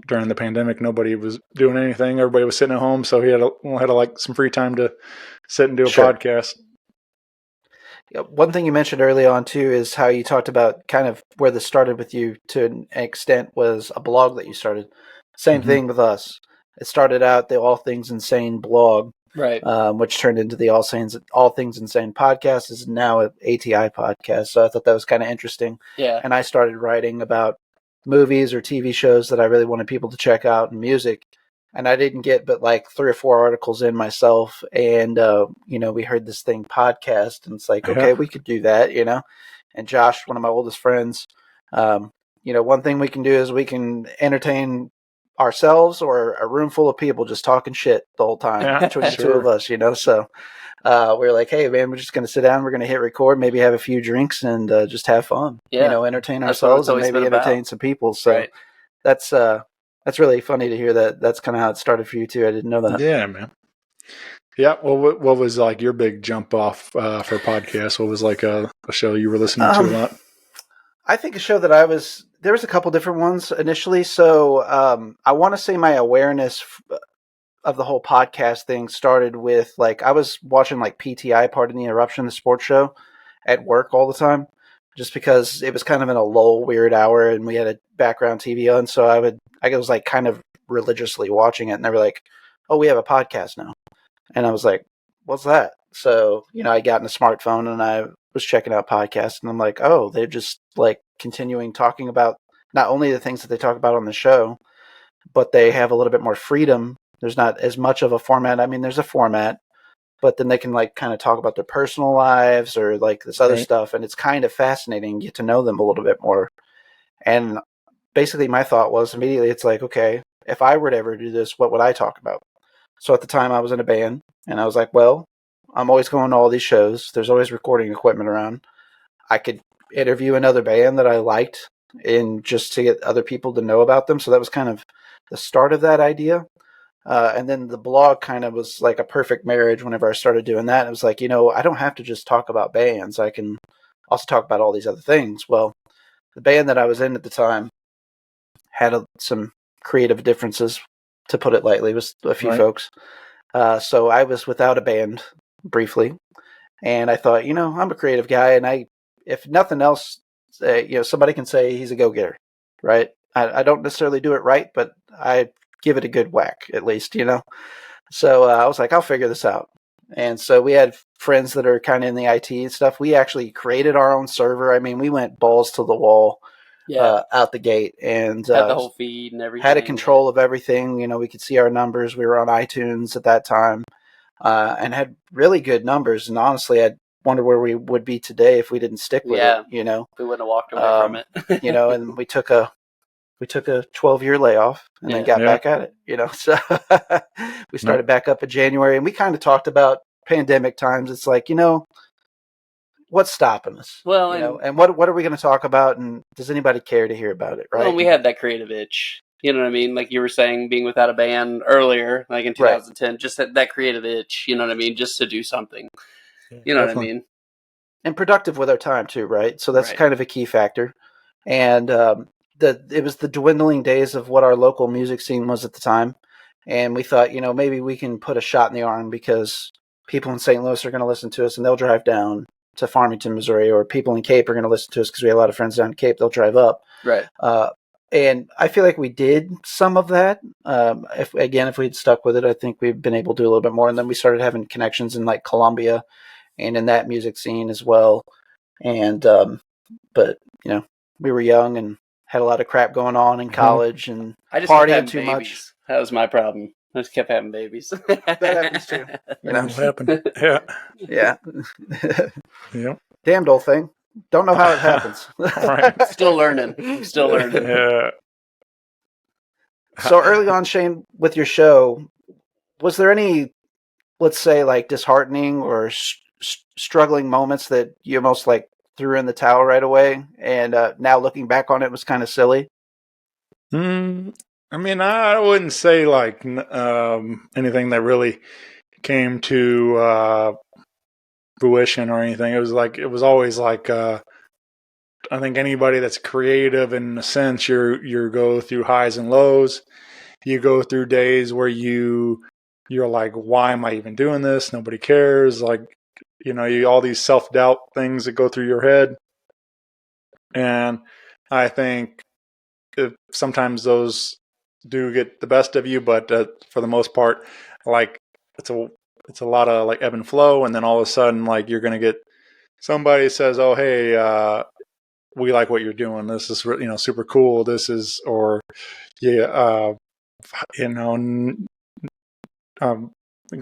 during the pandemic nobody was doing anything, everybody was sitting at home, so he had like some free time to sit and do a Sure. podcast. Yeah, one thing you mentioned early on too is how you talked about kind of where this started with you to an extent was a blog that you started. Same Mm-hmm. thing with us. It started out the All Things Insane blog, Right. which turned into the All Things Insane podcast, is now an ATI podcast. So I thought that was kind of interesting. Yeah. And I started writing about movies or TV shows that I really wanted people to check out and music. And I didn't get but like 3 or 4 articles in myself. And, we heard this thing podcast, and it's like, okay, Yeah. we could do that, And Josh, one of my oldest friends, one thing we can do is we can entertain ourselves or a room full of people just talking shit the whole time Yeah, between the two sure. of us, So we're like, hey, man, we're just going to sit down. We're going to hit record, maybe have a few drinks and just have fun, Yeah. entertain That's what ourselves it's and always maybe been about. entertain some people. So Right. that's really funny to hear that. That's kind of how it started for you too. I didn't know that. Yeah, man. Yeah. Well, what was like your big jump off for podcasts? What was like a show you were listening to a lot? I think a show that there was a couple different ones initially. So I want to say my awareness of the whole podcast thing started with like I was watching like PTI, Pardon the Interruption, the sports show at work all the time, just because it was kind of in a lull, weird hour, and we had a background TV on. So I was like kind of religiously watching it, and they were like, "Oh, we have a podcast now," and I was like, "What's that?" So I got in a smartphone and I was checking out podcasts, and I'm like, "Oh, they're just like continuing talking about not only the things that they talk about on the show, but they have a little bit more freedom. There's not as much of a format. I mean, there's a format, but then they can like kind of talk about their personal lives or like this other Right. stuff, and it's kind of fascinating. Get to know them a little bit more." And basically, my thought was immediately, it's like, okay, if I were to ever do this, what would I talk about? So at the time, I was in a band, and I was like, well, I'm always going to all these shows. There's always recording equipment around. I could interview another band that I liked, and just to get other people to know about them. So that was kind of the start of that idea. And then the blog kind of was like a perfect marriage whenever I started doing that. It was like, I don't have to just talk about bands. I can also talk about all these other things. Well, the band that I was in at the time had some creative differences, to put it lightly, with a few Right. folks. So I was without a band briefly. And I thought, I'm a creative guy, and if nothing else, somebody can say he's a go-getter, right? I don't necessarily do it right, but I give it a good whack, at least, So I was like, I'll figure this out. And so we had friends that are kind of in the IT and stuff. We actually created our own server. I mean, we went balls to the wall out the gate, and Had the whole feed and everything. had a control of everything. We could see our numbers. We were on iTunes at that time. And had really good numbers. And honestly, I wonder where we would be today if we didn't stick with it. We wouldn't have walked away from it. And we took a we took a 12-year layoff and then got back at it, so we started back up in January, and we kind of talked about pandemic times. It's like, what's stopping us? Well, and what are we going to talk about? And does anybody care to hear about it? Right. Well, we had that creative itch. You know what I mean? Like you were saying, being without a band earlier, like in 2010, just that creative itch, you know what I mean? Just to do something. You know what I mean? And productive with our time too, right? So that's kind of a key factor. And it was the dwindling days of what our local music scene was at the time. And we thought, maybe we can put a shot in the arm because people in St. Louis are going to listen to us and they'll drive down to Farmington, Missouri, or people in Cape are going to listen to us because we have a lot of friends down in Cape. They'll drive up. Right. And I feel like we did some of that. If we'd stuck with it, I think we've been able to do a little bit more. And then we started having connections in like Columbia and in that music scene as well. And, but we were young and had a lot of crap going on in college and I just partying too much. That was my problem. I just kept having babies. That happens too. That'll happen. Yeah. Yeah. Yep. Damned old thing. Don't know how it happens. Right. Still learning. Yeah. So early on, Shane, with your show, was there any, let's say, like disheartening or struggling moments that you almost like threw in the towel right away, and now looking back on it was kind of silly? I mean, I wouldn't say like anything that really came to fruition or anything. It was always like I think anybody that's creative, in a sense, you go through highs and lows. You go through days where you're like, why am I even doing this? Nobody cares. Like, you all these self-doubt things that go through your head. And I think sometimes those do get the best of you, but for the most part, like it's a lot of like ebb and flow. And then all of a sudden, like you're going to get somebody says, oh, hey, we like what you're doing. This is, super cool. This is, or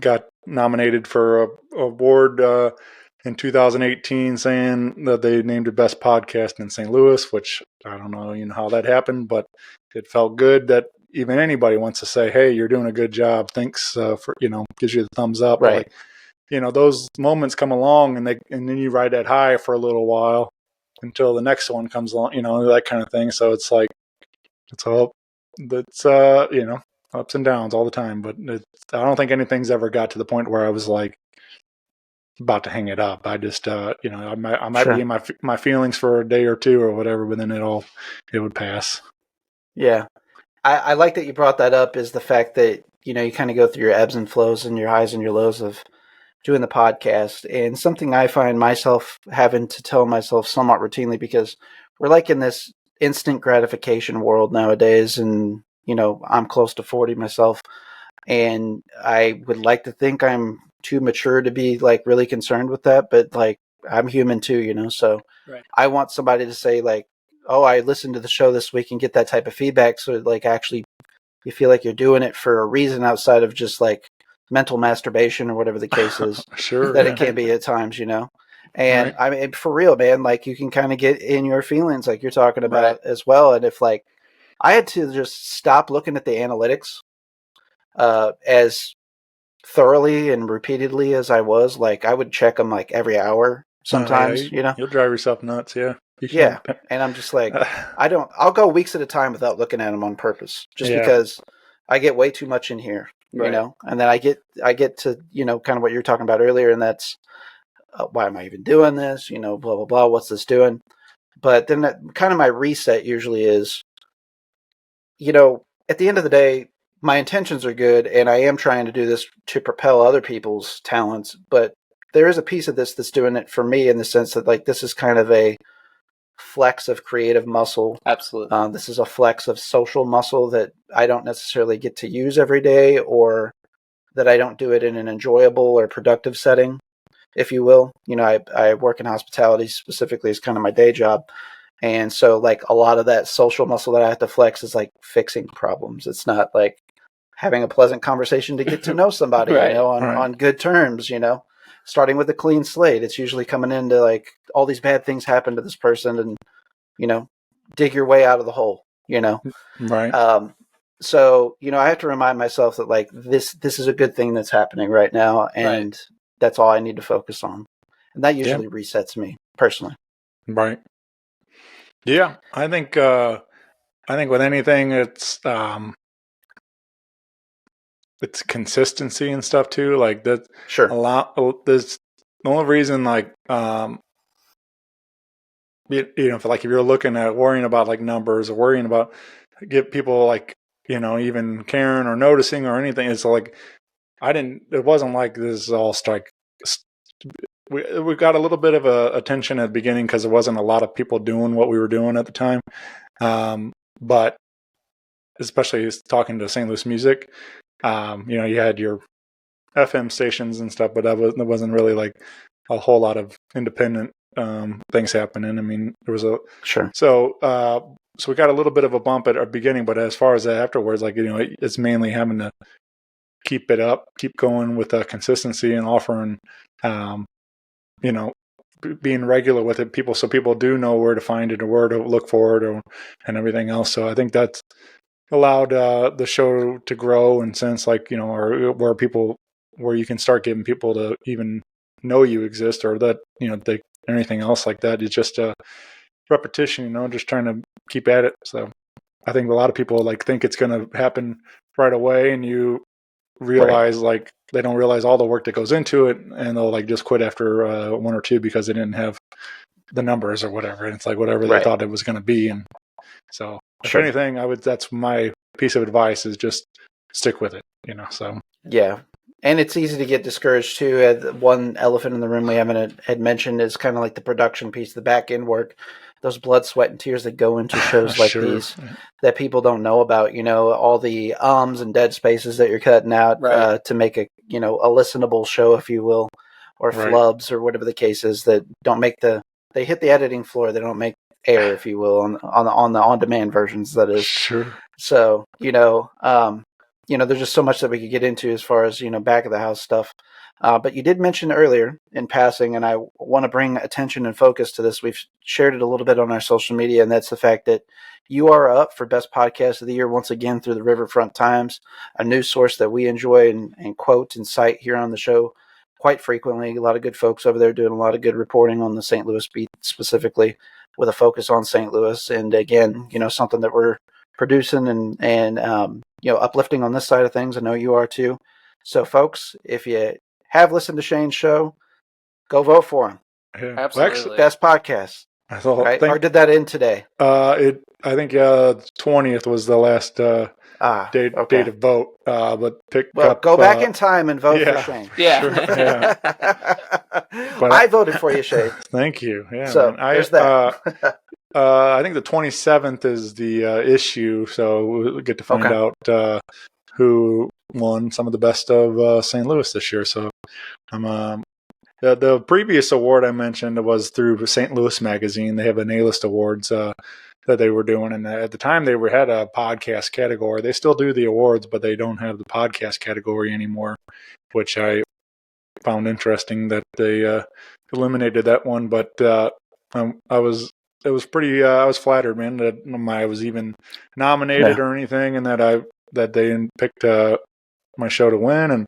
got nominated for a award in 2018 saying that they named it best podcast in St. Louis, which I don't know, how that happened, but it felt good that even anybody wants to say, hey, you're doing a good job. Thanks for, gives you the thumbs up. Right. Like, those moments come along and then you ride that high for a little while until the next one comes along, that kind of thing. So it's like, ups and downs all the time, but I don't think anything's ever got to the point where I was like about to hang it up. I just, I might be in my feelings for a day or two or whatever, but then it would pass. Yeah. I like that you brought that up, is the fact that, you kind of go through your ebbs and flows and your highs and your lows of doing the podcast. And something I find myself having to tell myself somewhat routinely, because we're like in this instant gratification world nowadays. And, I'm close to 40 myself, and I would like to think I'm too mature to be like really concerned with that, but like I'm human too, so right. I want somebody to say like, oh, I listened to the show this week, and get that type of feedback. So like actually you feel like you're doing it for a reason outside of just like mental masturbation or whatever the case is. Sure. That it can be at times, And right. I mean, for real, man, like you can kind of get in your feelings like you're talking about as well. And if like, I had to just stop looking at the analytics as thoroughly and repeatedly as I was. Like I would check them like every hour sometimes, You'll drive yourself nuts. Yeah. Yeah. And I'm just like, I'll go weeks at a time without looking at them on purpose, just because I get way too much in here, and then I get to, kind of what you're talking about earlier. And that's why am I even doing this? Blah, blah, blah. What's this doing? But then that kind of my reset usually is, at the end of the day, my intentions are good, and I am trying to do this to propel other people's talents. But there is a piece of this that's doing it for me, in the sense that like this is kind of a flex of creative muscle. Absolutely. This is a flex of social muscle that I don't necessarily get to use every day, or that I don't do it in an enjoyable or productive setting, if you will. I work in hospitality specifically as kind of my day job. And so like a lot of that social muscle that I have to flex is like fixing problems. It's not like having a pleasant conversation to get to know somebody, on good terms, starting with a clean slate. It's usually coming into like all these bad things happen to this person, and, dig your way out of the hole. Right. So, I have to remind myself that like this is a good thing that's happening right now, and that's all I need to focus on. And that usually resets me personally. Right. Yeah. I think with anything it's consistency and stuff too. Like that Sure. there's the only reason like if you're looking at worrying about like numbers or worrying about get people like even caring or noticing or anything, it's like it wasn't like this all strike. We got a little bit of attention at the beginning because there wasn't a lot of people doing what we were doing at the time, but especially talking to St. Louis music, you had your FM stations and stuff, but there wasn't really like a whole lot of independent things happening. I mean, there was so we got a little bit of a bump at our beginning, but as far as afterwards, like it's mainly having to keep it up, keep going with consistency and offering, being regular with it, so people do know where to find it or where to look for it and everything else. So I think that's allowed the show to grow in sense like, or where you can start getting people to even know you exist or that, anything else like that. It's just a repetition, just trying to keep at it. So I think a lot of people like think it's going to happen right away, and you realize like they don't realize all the work that goes into it, and they'll like just quit after one or two because they didn't have the numbers or whatever. And it's like whatever they thought it was going to be. And so if anything, that's my piece of advice is just stick with it, so. Yeah. And it's easy to get discouraged too. One elephant in the room we haven't had mentioned is kind of like the production piece, the back end work, those blood, sweat, and tears that go into shows like these that people don't know about. All the ums and dead spaces that you're cutting out to make a listenable show, if you will, or flubs or whatever the case is that don't make they hit the editing floor. They don't make air, if you will, on the on demand versions. That is So there's just so much that we could get into as far as, back of the house stuff. But you did mention earlier in passing, and I want to bring attention and focus to this. We've shared it a little bit on our social media, and that's the fact that you are up for Best Podcast of the Year once again through the Riverfront Times, a news source that we enjoy and quote and cite here on the show quite frequently. A lot of good folks over there doing a lot of good reporting on the St. Louis beat specifically with a focus on St. Louis. And again, something that we're producing and uplifting on this side of things. I know you are too. So, folks, if you have listened to Shane's show, go vote for him. Yeah. Absolutely. Best podcast. Or did that end today? I think 20th was the last date of vote. But go back in time and vote for Shane. Yeah. Sure. But I voted for you, Shane. Thank you. Yeah. So there's that. I think the 27th is the issue, so we'll get to find out who won some of the best of St. Louis this year. So the previous award I mentioned was through St. Louis Magazine. They have an A-list awards that they were doing, and at the time they had a podcast category. They still do the awards, but they don't have the podcast category anymore, which I found interesting that they eliminated that one. But I was flattered, man, that I was even nominated or anything, and that they picked my show to win,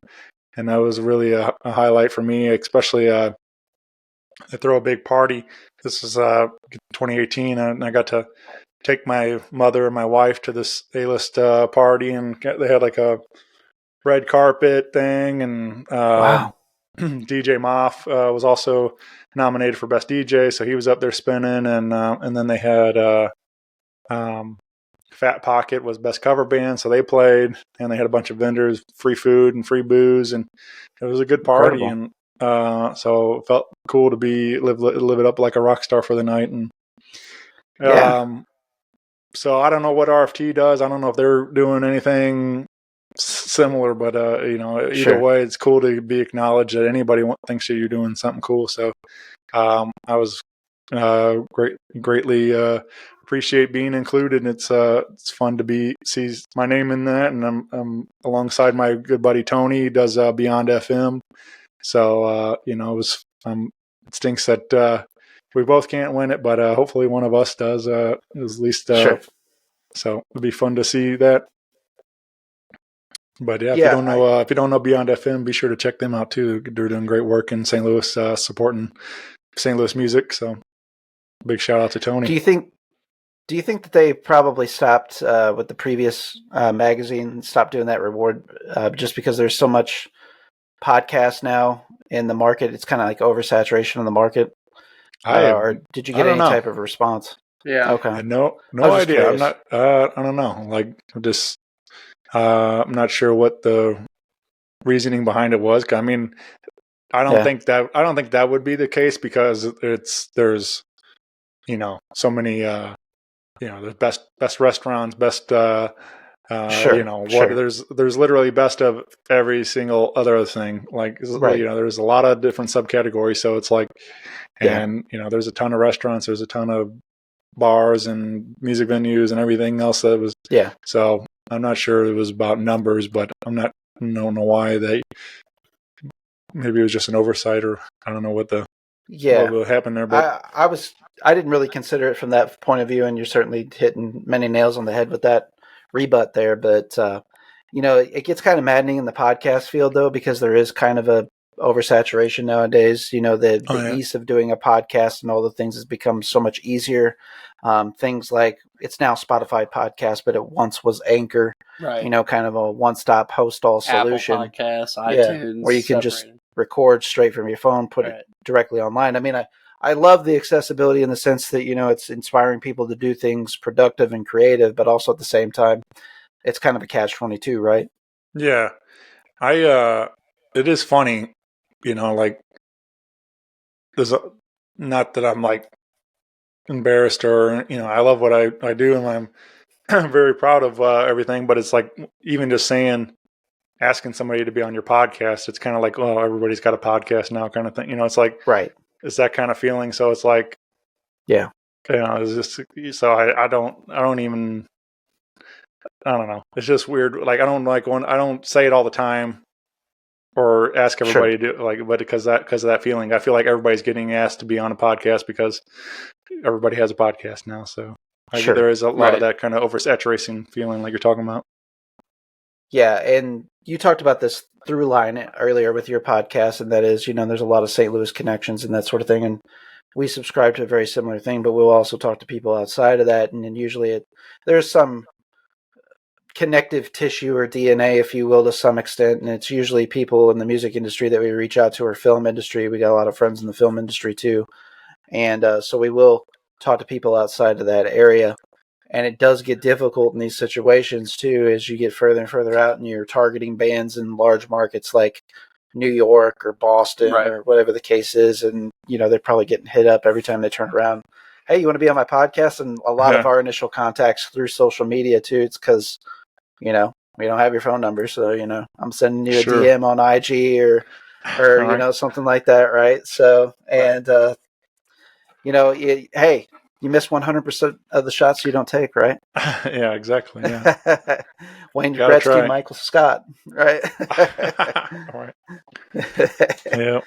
and that was really a highlight for me, especially I throw a big party. This is 2018, and I got to take my mother and my wife to this A-list party, and they had like a red carpet thing, and DJ Moff was also nominated for Best DJ, so he was up there spinning, and then they had Fat Pocket was Best Cover Band, so they played, and they had a bunch of vendors, free food and free booze, and it was a good party. Incredible. And so it felt cool to live it up like a rock star for the night. And so I don't know what RFT does. I don't know if they're doing anything similar, but either way, it's cool to be acknowledged that anybody thinks that you're doing something cool. So I was greatly appreciate being included. It's fun to see my name in that, and I'm alongside my good buddy Tony. He does Beyond FM. So it stinks that we both can't win it, but hopefully one of us does. At least So it'd be fun to see that. But yeah, Yeah, if you don't know Beyond FM, be sure to check them out too. They're doing great work in St. Louis, supporting St. Louis music. So big shout out to Tony. Do you think that they probably stopped with the previous magazine, stopped doing that reward just because there's so much podcast now in the market? It's kind of like oversaturation in the market. Or did you I get don't any know. type of response? Yeah. Okay. No I was just idea. I'm curious. not. I don't know. Like I'm just. I'm not sure what the reasoning behind it was. I mean, I don't think that would be the case because there's so many the best restaurants, best Sure. there's literally best of every single other thing. Like Right. there's a lot of different subcategories, so it's like, Yeah. and there's a ton of restaurants, there's a ton of bars and music venues and everything else that was. Yeah. So I'm not sure it was about numbers, but I don't know why maybe it was just an oversight, or I don't know what happened there. But I didn't really consider it from that point of view, and you're certainly hitting many nails on the head with that rebut there. But it gets kind of maddening in the podcast field though, because there is kind of a oversaturation nowadays. The ease of doing a podcast and all the things has become so much easier. Things like it's now Spotify podcast, but it once was Anchor. Right. Kind of a one-stop host-all solution. Apple Podcasts, iTunes, where you can just record straight from your phone, put it directly online. I mean, I love the accessibility in the sense that, it's inspiring people to do things productive and creative, but also at the same time, it's kind of a catch-22, right? Yeah. It is funny, like not that I'm like embarrassed or, I love what I do and I'm very proud of everything, but it's like even just asking somebody to be on your podcast, it's kind of like, oh, everybody's got a podcast now kind of thing. It's like, right. It's that kind of feeling. So it's like, yeah, it's just, so I don't even, I don't know. It's just weird. Like, I don't say it all the time or ask everybody to do but because of that feeling, I feel like everybody's getting asked to be on a podcast because everybody has a podcast now. So there is a lot of that kind of oversaturation feeling like you're talking about. Yeah, and you talked about this through line earlier with your podcast, and that is, there's a lot of St. Louis connections and that sort of thing, and we subscribe to a very similar thing, but we'll also talk to people outside of that, and then usually there's some connective tissue or DNA, if you will, to some extent, and it's usually people in the music industry that we reach out to, or film industry. We got a lot of friends in the film industry too, and so we will talk to people outside of that area. And it does get difficult in these situations, too, as you get further and further out and you're targeting bands in large markets like New York or Boston or whatever the case is. And, they're probably getting hit up every time they turn around. Hey, you want to be on my podcast? And a lot of our initial contacts through social media, too, it's because, we don't have your phone number. So, I'm sending you a DM on IG or something like that, right? So, and, hey, you miss 100% of the shots you don't take, right? Yeah, exactly. Yeah. Wayne Gretzky, Michael Scott, right? All right. Yeah.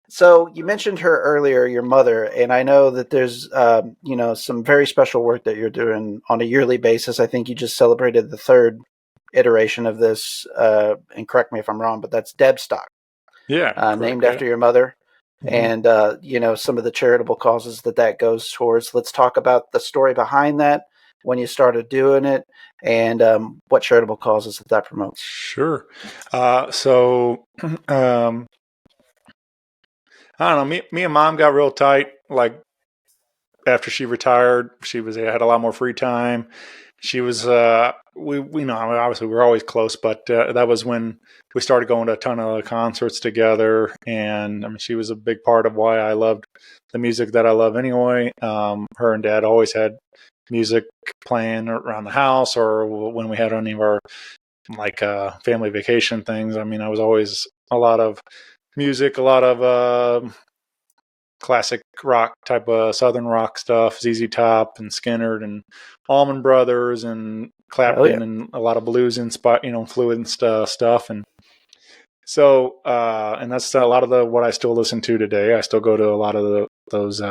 So you mentioned her earlier, your mother, and I know that there's, some very special work that you're doing on a yearly basis. I think you just celebrated the third iteration of this, and correct me if I'm wrong, but that's Deb Stock. Yeah. Named after your mother. And, some of the charitable causes that goes towards. Let's talk about the story behind that, when you started doing it, and what charitable causes that promotes. Sure. So, I don't know. Me and Mom got real tight. Like after she retired, had a lot more free time. She was, obviously we were always close, but that was when we started going to a ton of concerts together. And I mean, she was a big part of why I loved the music that I love anyway. Her and Dad always had music playing around the house, or when we had any of our family vacation things. I mean, I was always a lot of music, a lot of classic rock type of Southern rock stuff, ZZ Top and Skynyrd and Allman Brothers and Clapton and a lot of blues influenced stuff. And so, and that's a lot of what I still listen to today. I still go to a lot of those,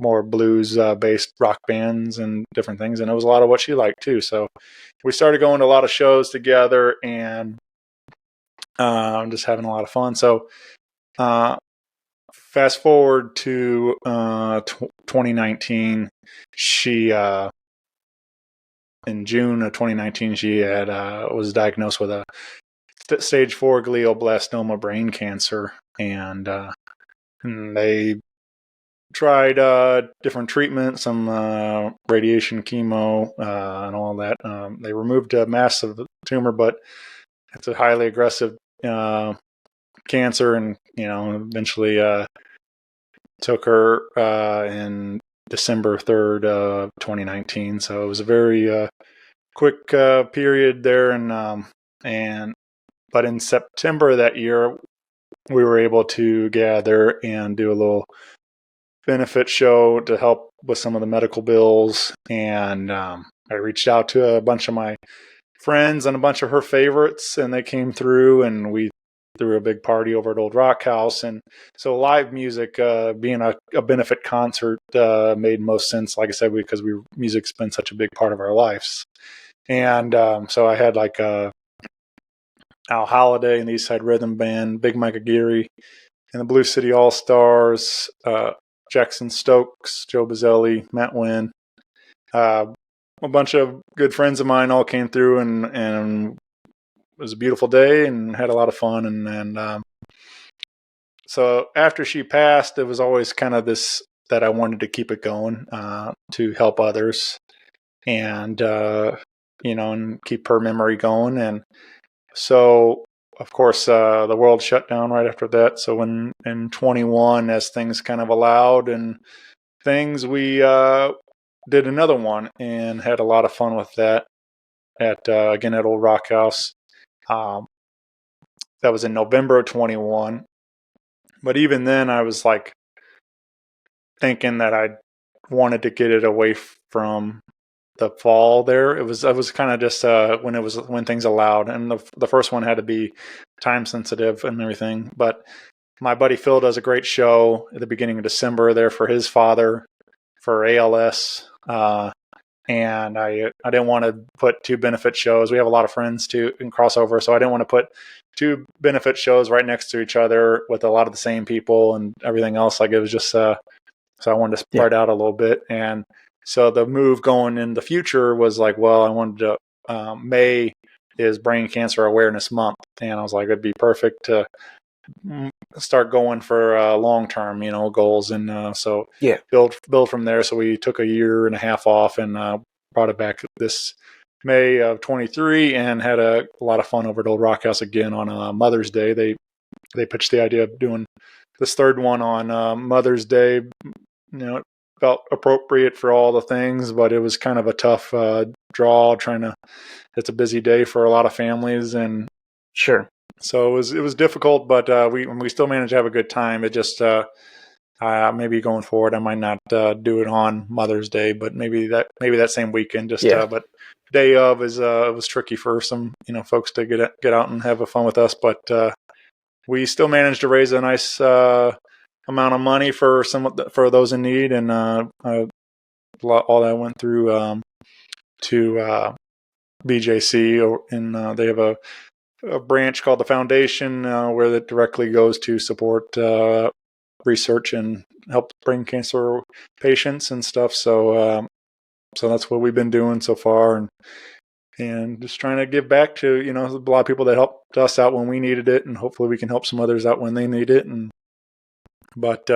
more blues based rock bands and different things. And it was a lot of what she liked too. So we started going to a lot of shows together and just having a lot of fun. So fast forward to 2019, she in June of 2019, she had was diagnosed with a stage 4 glioblastoma brain cancer, and they tried different treatments, some radiation, chemo, and all that. They removed a massive tumor, but it's a highly aggressive cancer, and eventually took her in December 3rd, 2019. So it was a very quick period there, but in September of that year, we were able to gather and do a little benefit show to help with some of the medical bills. And I reached out to a bunch of my friends and a bunch of her favorites, and they came through, and we threw a big party over at Old Rock House. And so live music, being a benefit concert, made most sense, like I said, because music's been such a big part of our lives. And so I had like Al Holliday and the East Side Rhythm Band, Big Mike Aguirre, and the Blue City All Stars, Jackson Stokes, Joe Bazzelli, Matt Wynn. A bunch of good friends of mine all came through, and it was a beautiful day and had a lot of fun. And so after she passed, it was always kind of this that I wanted to keep it going to help others and, and keep her memory going. And so, of course, the world shut down right after that. So in 21, as things kind of allowed and things, we did another one and had a lot of fun with that again at Old Rock House. That was in November of 21. But even then, I was like thinking that I wanted to get it away from the fall there. It was kind of just when things allowed, and the first one had to be time sensitive and everything. But my buddy Phil does a great show at the beginning of December there for his father for ALS, and I didn't want to put two benefit shows. We have a lot of friends too in crossover, so I didn't want to put two benefit shows right next to each other with a lot of the same people and everything else. Like it was just so I wanted to spread out a little bit. And so the move going in the future was like, well, I wanted to, May is Brain Cancer Awareness Month. And I was like, it'd be perfect to start going for long-term, goals. And so build from there. So we took a year and a half off and brought it back this May of 23 and had a lot of fun over at Old Rock House again on Mother's Day. They pitched the idea of doing this third one on Mother's Day. It felt appropriate for all the things, but it was kind of a tough draw. It's a busy day for a lot of families, and sure. So it was difficult, but we still managed to have a good time. It just maybe going forward, I might not do it on Mother's Day, but maybe that same weekend. But day of it was tricky for some folks to get out and have fun with us, but we still managed to raise a nice amount of money for those in need, and all that went through to BJC, and they have a branch called the Foundation where that directly goes to support research and help brain cancer patients and stuff. So that's what we've been doing so far, and just trying to give back to a lot of people that helped us out when we needed it, and hopefully we can help some others out when they need it. But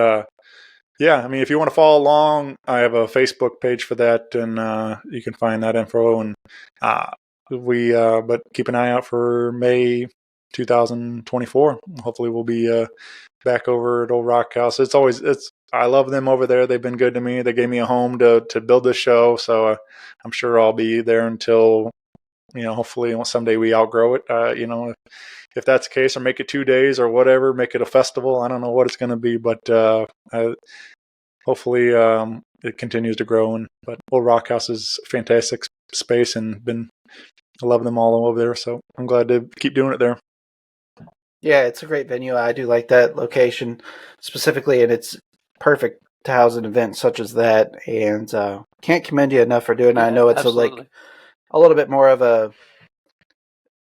if you want to follow along, I have a Facebook page for that, and you can find that info. And but keep an eye out for May 2024. Hopefully we'll be back over at Old Rock House. I love them over there. They've been good to me. They gave me a home to build this show, so I'm sure I'll be there until hopefully someday we outgrow it. If that's the case, or make it 2 days or whatever, make it a festival. I don't know what it's going to be, but hopefully it continues to grow. But Old Rock House is a fantastic space, and I love them all over there. So I'm glad to keep doing it there. Yeah, it's a great venue. I do like that location specifically, and it's perfect to house an event such as that, and can't commend you enough for doing it. I know it's a little bit more of a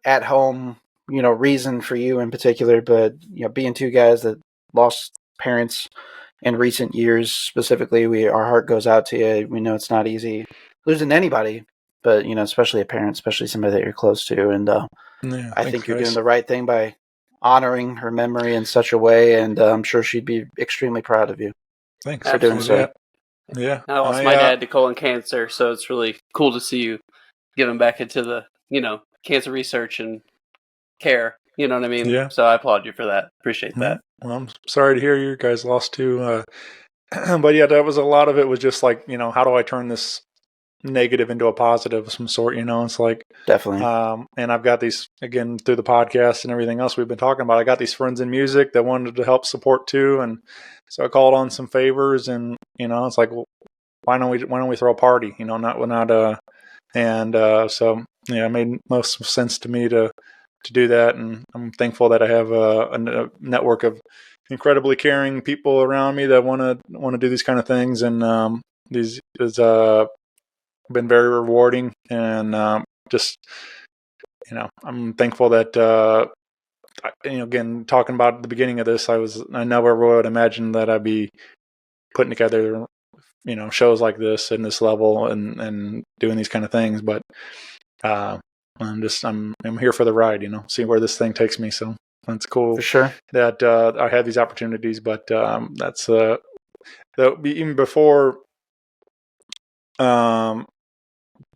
at home, reason for you in particular, but being two guys that lost parents in recent years, specifically, our heart goes out to you. We know it's not easy losing anybody, but especially a parent, especially somebody that you're close to, and I think you're doing the right thing by honoring her memory in such a way, and I'm sure she'd be extremely proud of you. Thanks for doing so. Yeah. I lost my dad to colon cancer, so it's really cool to see you giving back into the, cancer research and care. You know what I mean? Yeah. So I applaud you for that. Appreciate that. Well, I'm sorry to hear you guys lost too. But yeah, that was a lot of it was just like, how do I turn this negative into a positive of some sort? It's like definitely. And I've got these, again, through the podcast and everything else we've been talking about, I got these friends in music that wanted to help support too, and so I called on some favors, and it's like, well, why don't we throw a party? So it made most sense to me to do that, and I'm thankful that I have a network of incredibly caring people around me that want to do these kind of things, and these has been very rewarding, and I'm thankful that again, talking about at the beginning of this, I never would imagine that I'd be putting together shows like this in this level and doing these kind of things, but I'm here for the ride, see where this thing takes me. So that's cool for sure that I have these opportunities, but that's even before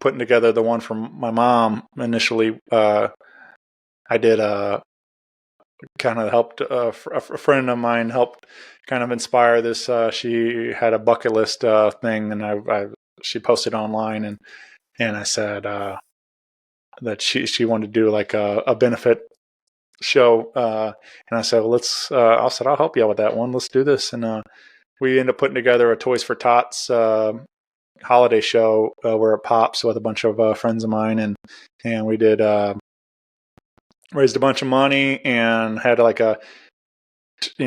putting together the one from my mom initially, I did kind of helped a friend of mine helped kind of inspire this. She had a bucket list thing, and she posted online, and I said that she wanted to do like a benefit show, and I said, well, I'll help you out with that one. Let's do this, and we ended up putting together a Toys for Tots holiday show where it pops with a bunch of friends of mine, and we did raised a bunch of money and had like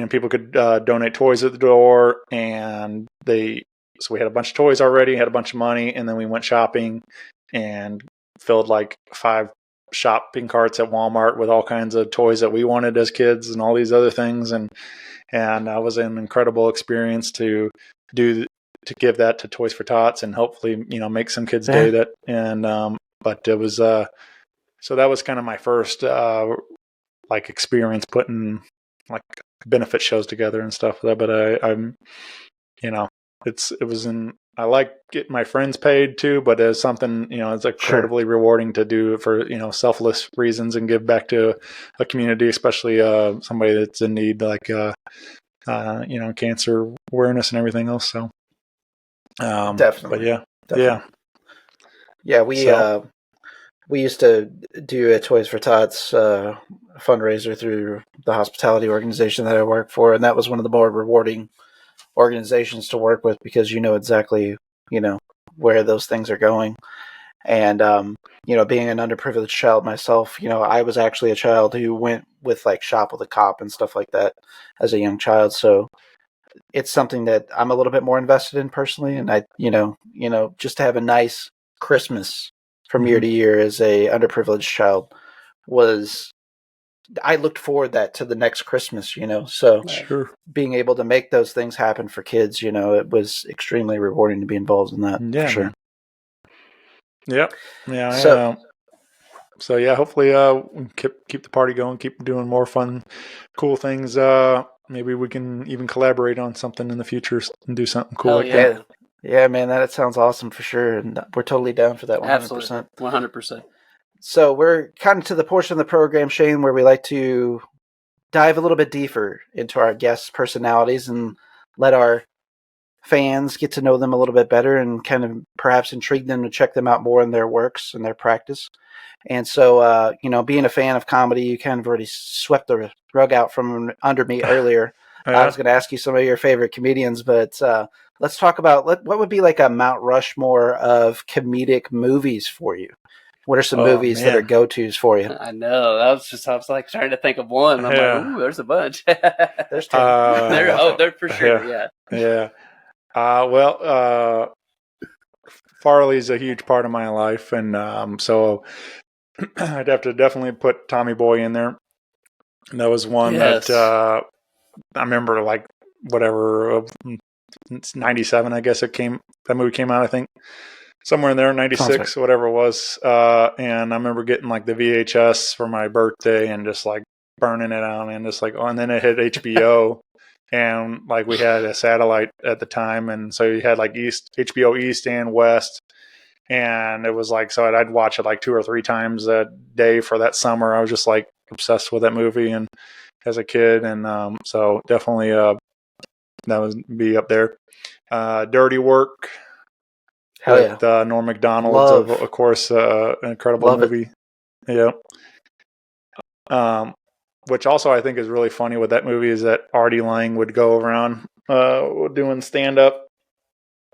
people could donate toys at the door, and so we had a bunch of toys already, had a bunch of money, and then we went shopping and filled like 5 shopping carts at Walmart with all kinds of toys that we wanted as kids and all these other things, and that was an incredible experience to give that to Toys for Tots and hopefully make some kids' day that, and but it was so that was kind of my first like experience putting like benefit shows together and stuff. But I'm I like getting my friends paid too, but as something it's incredibly rewarding to do it for selfless reasons and give back to a community, especially somebody that's in need, like cancer awareness and everything else. So definitely. But yeah. We used to do a Toys for Tots fundraiser through the hospitality organization that I work for, and that was one of the more rewarding organizations to work with because exactly where those things are going. And being an underprivileged child myself, I was actually a child who went with like Shop with a Cop and stuff like that as a young child. So it's something that I'm a little bit more invested in personally, and I just to have a nice Christmas from year to year as a underprivileged child I looked forward to the next Christmas, so sure. Being able to make those things happen for kids, it was extremely rewarding to be involved in that. Yeah, for sure. Yep. Yeah. So yeah, hopefully keep the party going, keep doing more fun, cool things. Maybe we can even collaborate on something in the future and do something cool that. Yeah, man, that sounds awesome for sure, and we're totally down for that 100%. Absolutely, 100%. So we're kind of to the portion of the program, Shane, where we like to dive a little bit deeper into our guests' personalities and let our fans get to know them a little bit better and kind of perhaps intrigue them to check them out more in their works and their practice. And so, being a fan of comedy, you kind of already swept the rug out from under me earlier. I was going to ask you some of your favorite comedians, but let's talk about what would be like a Mount Rushmore of comedic movies for you. What are some movies that are go-tos for you? I know. I was like trying to think of one. I'm like, ooh, there's a bunch. There's 10. They're for sure. Yeah. Yeah. Farley's a huge part of my life, and so I'd have to definitely put Tommy Boy in there. And that was one Yes. that I remember, like, whatever, it's 97, I guess that movie came out, I think. Somewhere in there, 96, whatever it was. And I remember getting like the VHS for my birthday and just like burning it out and just like, and then it hit HBO. And like we had a satellite at the time. And so you had like HBO East and West. And it was like, so I'd watch it like 2 or 3 times a day for that summer. I was just like obsessed with that movie and as a kid. And so definitely that would be up there. Dirty Work. Hell with yeah. Norm Macdonald, of course, an incredible movie. Yeah. Which also I think is really funny with that movie is that Artie Lang would go around doing stand-up,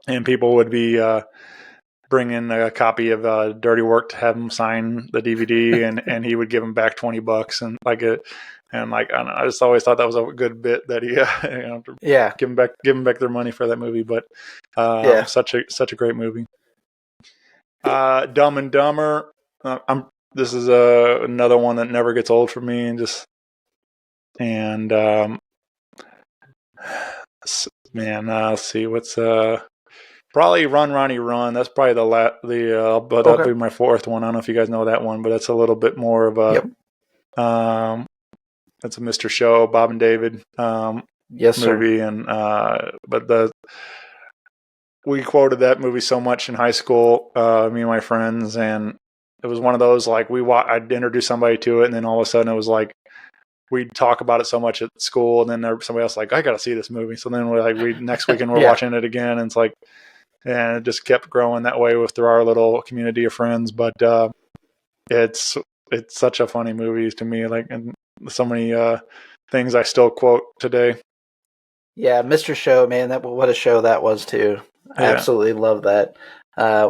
and people would be bringing a copy of Dirty Work to have him sign the DVD, and he would give him back $20 and like it. And like I don't know, I just always thought that was a good bit that he, give him back their money for that movie. But such a great movie. Dumb and Dumber. This is another one that never gets old for me, let's see what's probably Run Ronnie Run. That's probably but that'll be my 4th one. I don't know if you guys know that one, but it's a little bit more of a it's a Mr. Show, Bob and David yes, movie, sir. And we quoted that movie so much in high school, me and my friends, and it was one of those like I'd introduce somebody to it, and then all of a sudden it was like we'd talk about it so much at school, and then somebody else like, I got to see this movie. So then next weekend we're watching it again, and it's like, and it just kept growing that way through our little community of friends. But it's such a funny movie to me, like, and so many things I still quote today. Yeah, Mr. Show, man, what a show that was too. I absolutely love that.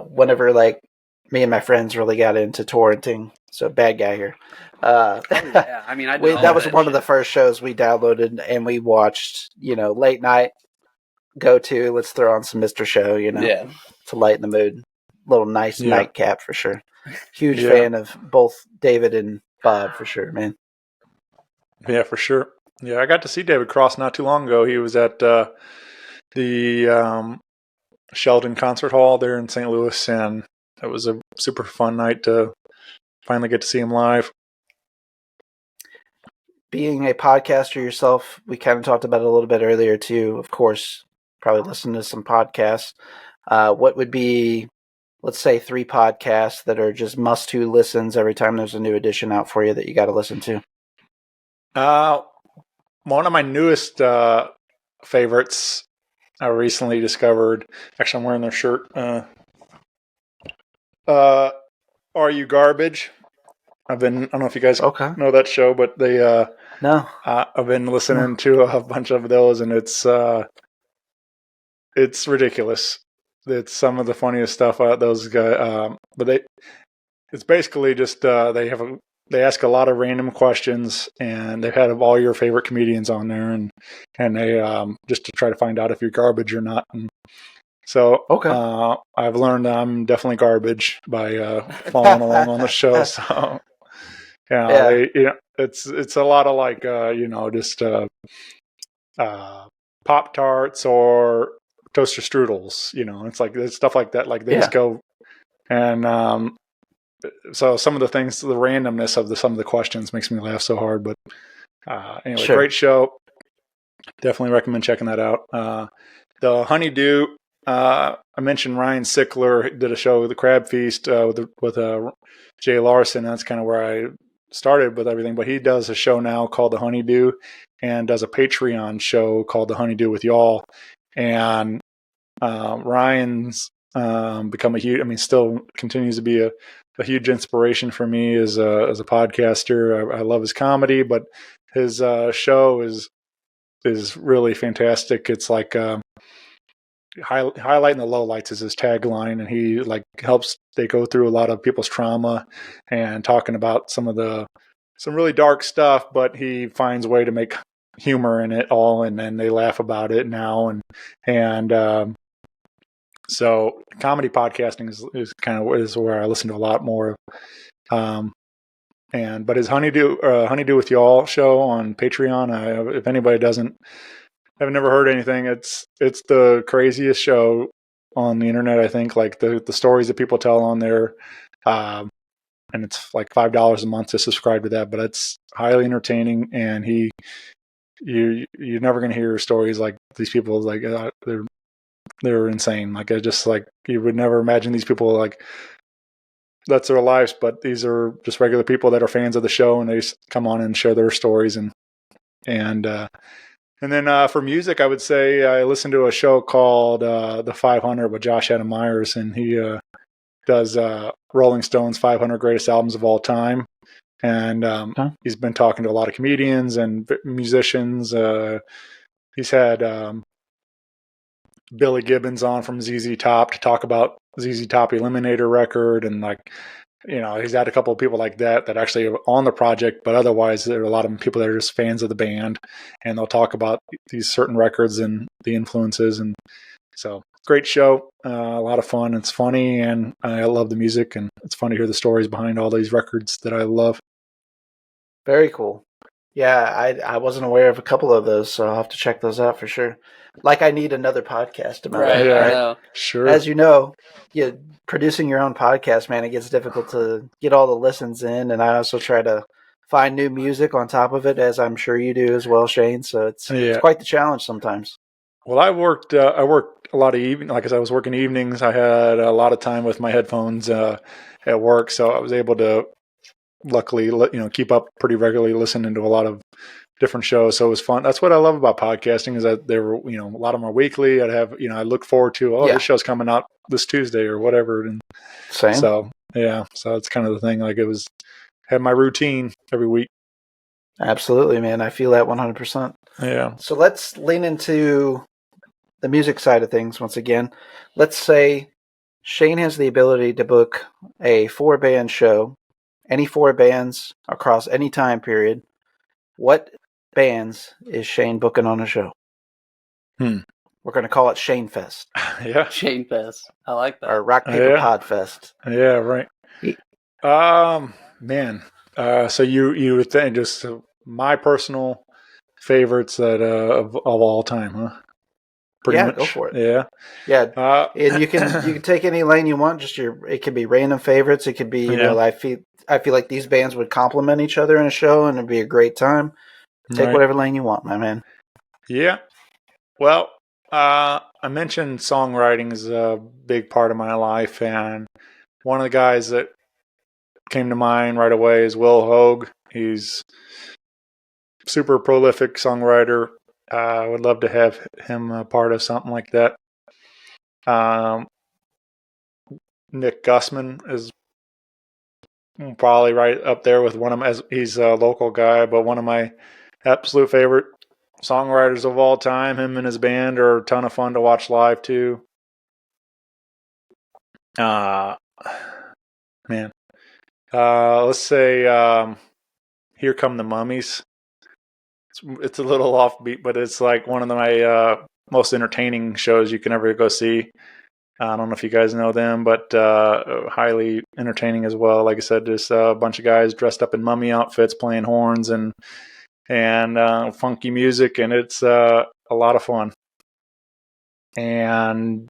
Whenever like me and my friends really got into torrenting, so bad guy here. I mean, that was one of the first shows we downloaded and we watched. Late night, let's throw on some Mr. Show. To lighten the mood. Little nice nightcap for sure. Huge fan of both David and Bob for sure, man. Yeah, for sure. Yeah, I got to see David Cross not too long ago. He was at the Sheldon Concert Hall there in St. Louis, and it was a super fun night to finally get to see him live. Being a podcaster yourself, we kind of talked about it a little bit earlier too. Of course, probably listen to some podcasts. What would be, let's say, 3 podcasts that are just must-to listens every time there's a new edition out for you that you got to listen to? One of my newest favorites I recently discovered. Actually, I'm wearing their shirt. Are You Garbage? I don't know if you guys know that show, but they no. I've been listening to a bunch of those, and it's ridiculous. It's some of the funniest stuff out those guys. But it's basically just they ask a lot of random questions, and they've had all your favorite comedians on there, and they just to try to find out if you're garbage or not. And so I've learned I'm definitely garbage by following along on the show. So it's a lot of like just Pop-Tarts or toaster strudels. It's like it's stuff like that. Like they just go and. So some of the things, the randomness of some of the questions makes me laugh so hard. But anyway, great show. Definitely recommend checking that out. The Honeydew, I mentioned Ryan Sickler did a show, The Crab Feast, with Jay Larson. That's kind of where I started with everything. But he does a show now called The Honeydew and does a Patreon show called The Honeydew with Y'all. And Ryan's become still continues to be a huge inspiration for me as a podcaster. I love his comedy, but his show is really fantastic. It's like highlighting the lowlights is his tagline, and he they go through a lot of people's trauma and talking about some really dark stuff, but he finds a way to make humor in it all, and then they laugh about it now, and so comedy podcasting is kind of is where I listen to a lot more. But his Honeydew with Y'all show on Patreon, if anybody doesn't, I've never heard anything. It's the craziest show on the internet. I think like the stories that people tell on there, and it's like $5 a month to subscribe to that. But it's highly entertaining, and you're never gonna hear stories like these people like they're insane. Like I just like you would never imagine these people like that's their lives, but these are just regular people that are fans of the show, and they just come on and share their stories and then for music, I would say I listened to a show called The 500 with Josh Adam Myers, and he does Rolling Stone's 500 greatest albums of all time. And he's been talking to a lot of comedians and musicians. He's had Billy Gibbons on from ZZ Top to talk about ZZ Top Eliminator record, and like, you know, he's had a couple of people like that actually are on the project, but otherwise there are a lot of people that are just fans of the band, and they'll talk about these certain records and the influences. And so great show, a lot of fun. It's funny, and I love the music, and it's fun to hear the stories behind all these records that I love. Very cool. Yeah, I wasn't aware of a couple of those, so I'll have to check those out for sure. Like I need another podcast about Right, it, I right? know. Sure. As you know, producing your own podcast, man, it gets difficult to get all the listens in, and I also try to find new music on top of it, as I'm sure you do as well, Shane. So it's quite the challenge sometimes. Well, I worked a lot of evenings. Like as I was working evenings, I had a lot of time with my headphones at work, so I was able to luckily keep up pretty regularly, listening to a lot of different shows. So it was fun. That's what I love about podcasting, is that there were, a lot of them are weekly. I'd have, I look forward to, this show's coming out this Tuesday or whatever. And same. So, yeah. So it's kind of the thing. Like had my routine every week. Absolutely, man. I feel that 100%. Yeah. So let's lean into the music side of things once again. Let's say Shane has the ability to book a 4-band show, any 4 bands across any time period. What bands is Shane booking on a show? We're going to call it Shane Fest. Yeah. Shane Fest. I like that. Or Rock Paper Pod Fest. Yeah, right. Man. So you would think just my personal favorites that of all time, huh? Pretty much. Go for it. Yeah. Yeah. And you can take any lane you want. It could be random favorites. It could be, I feel like these bands would complement each other in a show, and it'd be a great time. Take whatever lane you want, my man. Yeah. Well, I mentioned songwriting is a big part of my life, and one of the guys that came to mind right away is Will Hogue. He's super prolific songwriter. I would love to have him a part of something like that. Nick Gussman is probably right up there with one of my, he's a local guy, but one of my absolute favorite songwriters of all time. Him and his band are a ton of fun to watch live too. Man. Let's say Here Come the Mummies. It's a little offbeat, but it's like one of my most entertaining shows you can ever go see. I don't know if you guys know them, but highly entertaining as well. Like I said, just a bunch of guys dressed up in mummy outfits, playing horns and funky music, and it's a lot of fun. And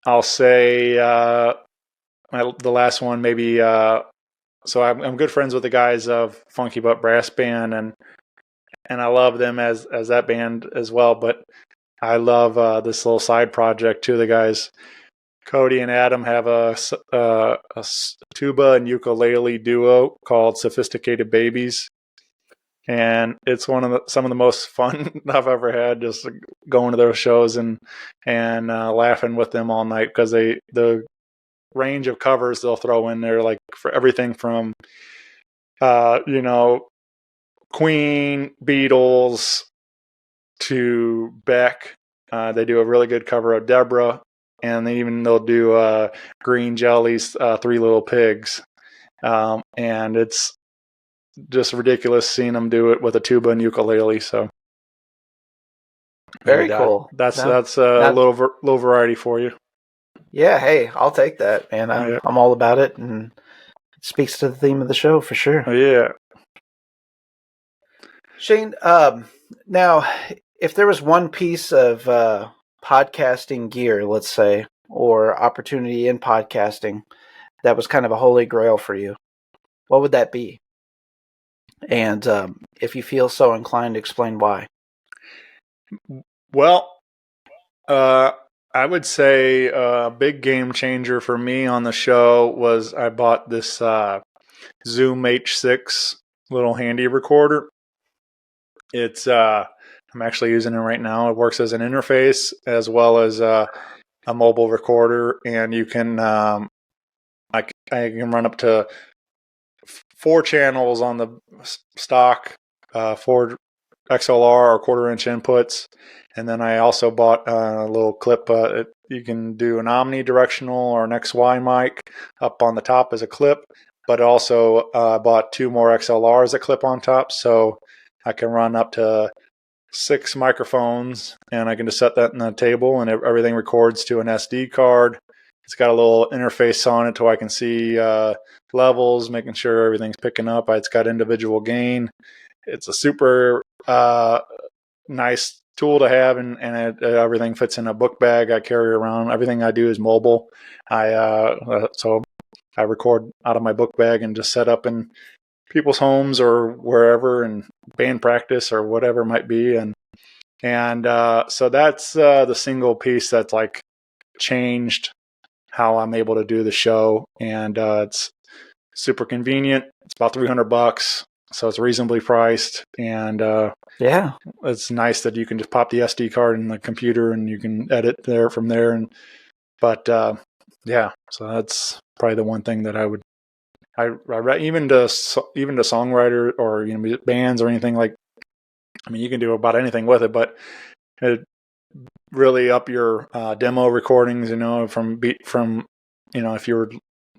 I'll say the last one maybe. So I'm good friends with the guys of Funky Butt Brass Band, and I love them as that band as well. But I love this little side project too. The guys, Cody and Adam, have a tuba and ukulele duo called Sophisticated Babies, and it's some of the most fun I've ever had. Just going to those shows and laughing with them all night, because the range of covers they'll throw in there, like for everything from Queen, Beatles to Beck. They do a really good cover of Deborah, and they'll do Green Jelly's Three Little Pigs, and it's just ridiculous seeing them do it with a tuba and ukulele. So Very cool. That's a little variety for you. Yeah, hey, I'll take that, man. I'm all about it, and it speaks to the theme of the show for sure. Yeah. Shane, now, if there was one piece of podcasting gear, let's say, or opportunity in podcasting that was kind of a holy grail for you, what would that be? And if you feel so inclined, explain why. Well, I would say a big game changer for me on the show was I bought this Zoom H6 little handy recorder. It's I'm actually using it right now. It works as an interface as well as a mobile recorder, and you can I can run up to 4 channels on the stock, 4 XLR or quarter-inch inputs, and then I also bought a little clip. You can do an omnidirectional or an XY mic up on the top as a clip, but also bought 2 more XLRs that clip on top, so I can run up to 6 microphones, and I can just set that in the table, and everything records to an SD card. It's got a little interface on it so I can see levels, making sure everything's picking up. It's got individual gain. It's a super nice tool to have, and everything fits in a book bag I carry around. Everything I do is mobile. So I record out of my book bag and just set up in people's homes or wherever, and band practice or whatever it might be. And so that's the single piece that's like changed how I'm able to do the show. And it's super convenient. It's about $300, so it's reasonably priced. And yeah, it's nice that you can just pop the SD card in the computer and you can edit there from there. But yeah, so that's probably the one thing that I even to songwriter or bands or anything like. I mean, you can do about anything with it, but it really up your demo recordings. From if you were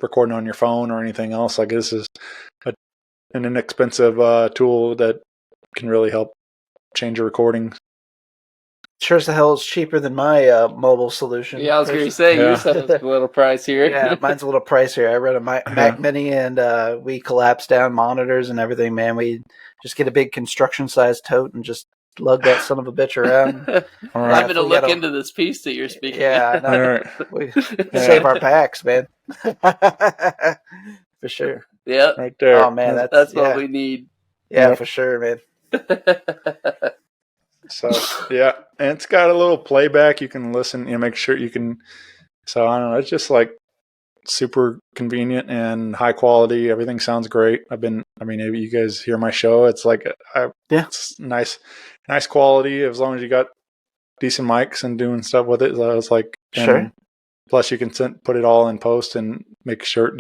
recording on your phone or anything else, like this is an inexpensive tool that can really help change your recordings. Sure as the hell is cheaper than my mobile solution. Yeah, I was going to say, yours is a little pricier. Yeah, mine's a little pricier. I read a Mac Mini, and we collapsed down monitors and everything, man. We just get a big construction-sized tote and just lug that son of a bitch around. I'm going to look into this piece that you're speaking. Yeah, I know. We save our packs, man. For sure. Yeah. Right there. Oh, man, that's what we need. Yeah, for sure, man. So yeah, and it's got a little playback. You can listen, make sure you can. So I don't know. It's just like super convenient and high quality. Everything sounds great. You guys hear my show. It's like, it's nice quality as long as you got decent mics and doing stuff with it. So it's like, sure. Plus you can put it all in post and make sure,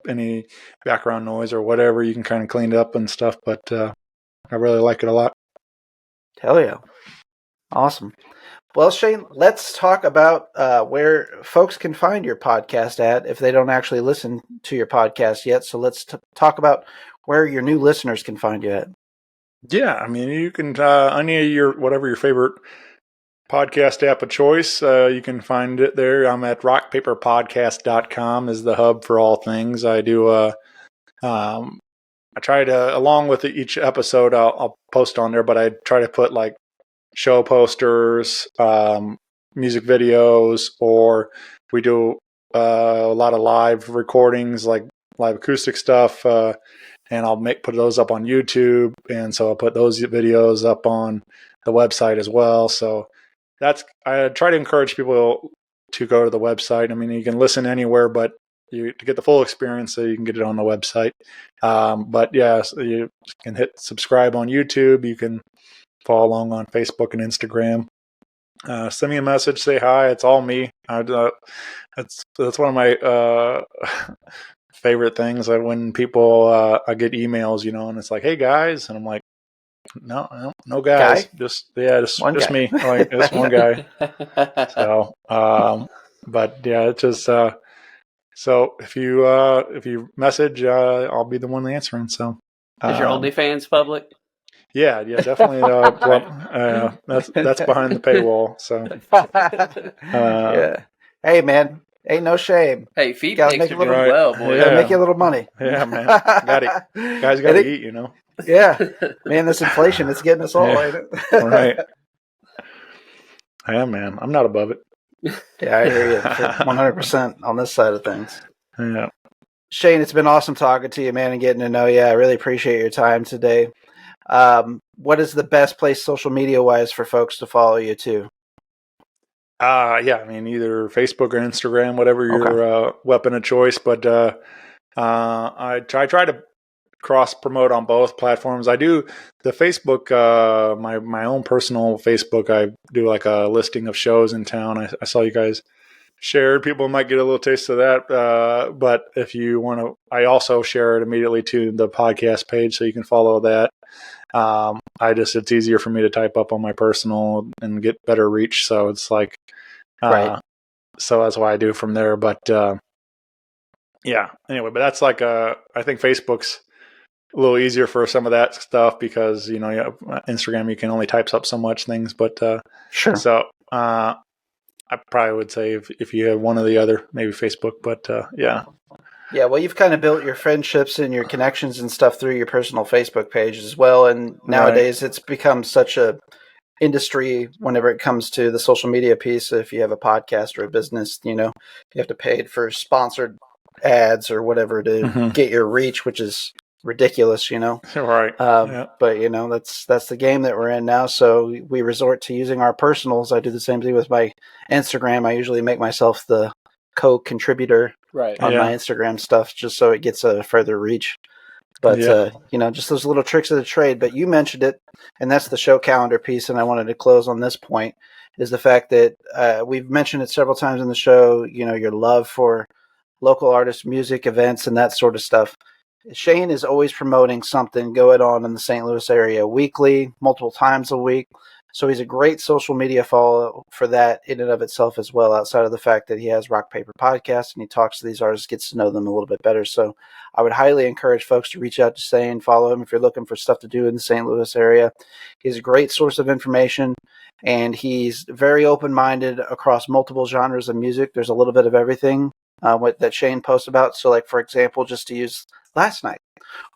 any background noise or whatever, you can kind of clean it up and stuff. But I really like it a lot. Hell yeah. Awesome. Well, Shane, let's talk about where folks can find your podcast at if they don't actually listen to your podcast yet. So let's talk about where your new listeners can find you at. Yeah, you can any of your favorite podcast app of choice, you can find it there. I'm at rockpaperpodcast.com is the hub for all things. I do I try to, along with each episode, I'll post on there, but I try to put like show posters, music videos, or we do a lot of live recordings, like live acoustic stuff, and I'll put those up on YouTube, and so I'll put those videos up on the website as well. So I try to encourage people to go to the website. You can listen anywhere, but to get the full experience, so you can get it on the website. But yeah, so you can hit subscribe on YouTube. You can follow along on Facebook and Instagram. Send me a message, say hi. It's all me. That's one of my favorite things. When people I get emails, and it's like, "Hey guys," and I'm like, "No guys, just me, like just one guy." So, but yeah, it's just. So if you message, I'll be the one answering. So Is your OnlyFans public? Yeah, definitely. That's behind the paywall. So, Yeah. Hey, man, ain't no shame. Hey, feed Gotta pics make are a little- doing Right. well, boy. Yeah. Gotta make you a little money. Yeah, man. Got it. Guys got to eat, you know. Yeah, man, this inflation, it's getting us all, Yeah. ain't it? Right. Yeah, man. I'm not above it. Yeah, I hear you 100% on this side of things. Yeah. Shane, it's been awesome talking to you, man, and getting to know you. I really appreciate your time today. What is the best place social media-wise for folks to follow you to? Yeah, I mean, either Facebook or Instagram, whatever your weapon of choice. But I try to cross promote on both platforms. I do the Facebook, my own personal Facebook. I do like a listing of shows in town. I saw you guys shared. People might get a little taste of that. But if you want to, I also share it immediately to the podcast page, so you can follow that. It's easier for me to type up on my personal and get better reach. So it's like, Right. So that's why I do from there. But yeah, anyway, but that's like, I think Facebook's a little easier for some of that stuff because, Instagram, you can only type up so much things, but Sure. So I probably would say if you have one or the other, maybe Facebook, but yeah. Yeah, well, you've kind of built your friendships and your connections and stuff through your personal Facebook page as well. And nowadays it's become such a industry whenever it comes to the social media piece. If you have a podcast or a business, you have to pay for sponsored ads or whatever to get your reach, which is ridiculous, Right. But that's the game that we're in now. So we resort to using our personals. I do the same thing with my Instagram. I usually make myself the co-contributor on my Instagram stuff just so it gets a further reach. But just those little tricks of the trade. But you mentioned it, and that's the show calendar piece. And I wanted to close on this point is the fact that we've mentioned it several times in the show. Your love for local artists, music, events, and that sort of stuff. Shane is always promoting something going on in the St. Louis area weekly, multiple times a week. So he's a great social media follow for that in and of itself as well, outside of the fact that he has Rock Paper Podcast and he talks to these artists, gets to know them a little bit better. So I would highly encourage folks to reach out to Shane, follow him if you're looking for stuff to do in the St. Louis area. He's a great source of information and he's very open-minded across multiple genres of music. There's a little bit of everything that Shane posts about. So like, for example, just to use last night,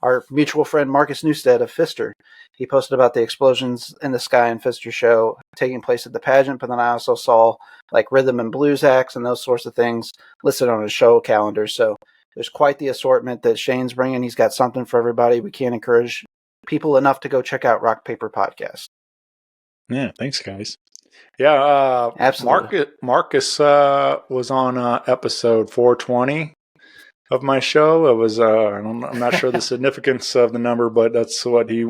our mutual friend Marcus Newstead of Pfister, he posted about the explosions in the sky and Pfister show taking place at the pageant, but then I also saw like rhythm and blues acts and those sorts of things listed on his show calendar. So there's quite the assortment that Shane's bringing. He's got something for everybody. We can't encourage people enough to go check out Rock Paper Podcast. Yeah, thanks, guys. Yeah, absolutely. Marcus was on episode 420 of my show. It was I'm not sure the significance of the number, but that's what he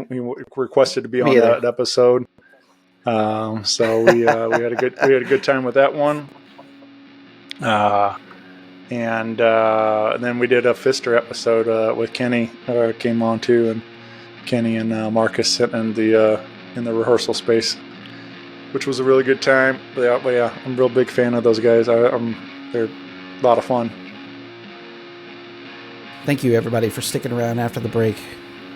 requested to be on that episode. So we had a good time with that one. And then we did a Pfister episode with Kenny came on too, and Kenny and Marcus sitting in the rehearsal space, which was a really good time. But yeah, I'm a real big fan of those guys. They're a lot of fun. Thank you, everybody, for sticking around after the break.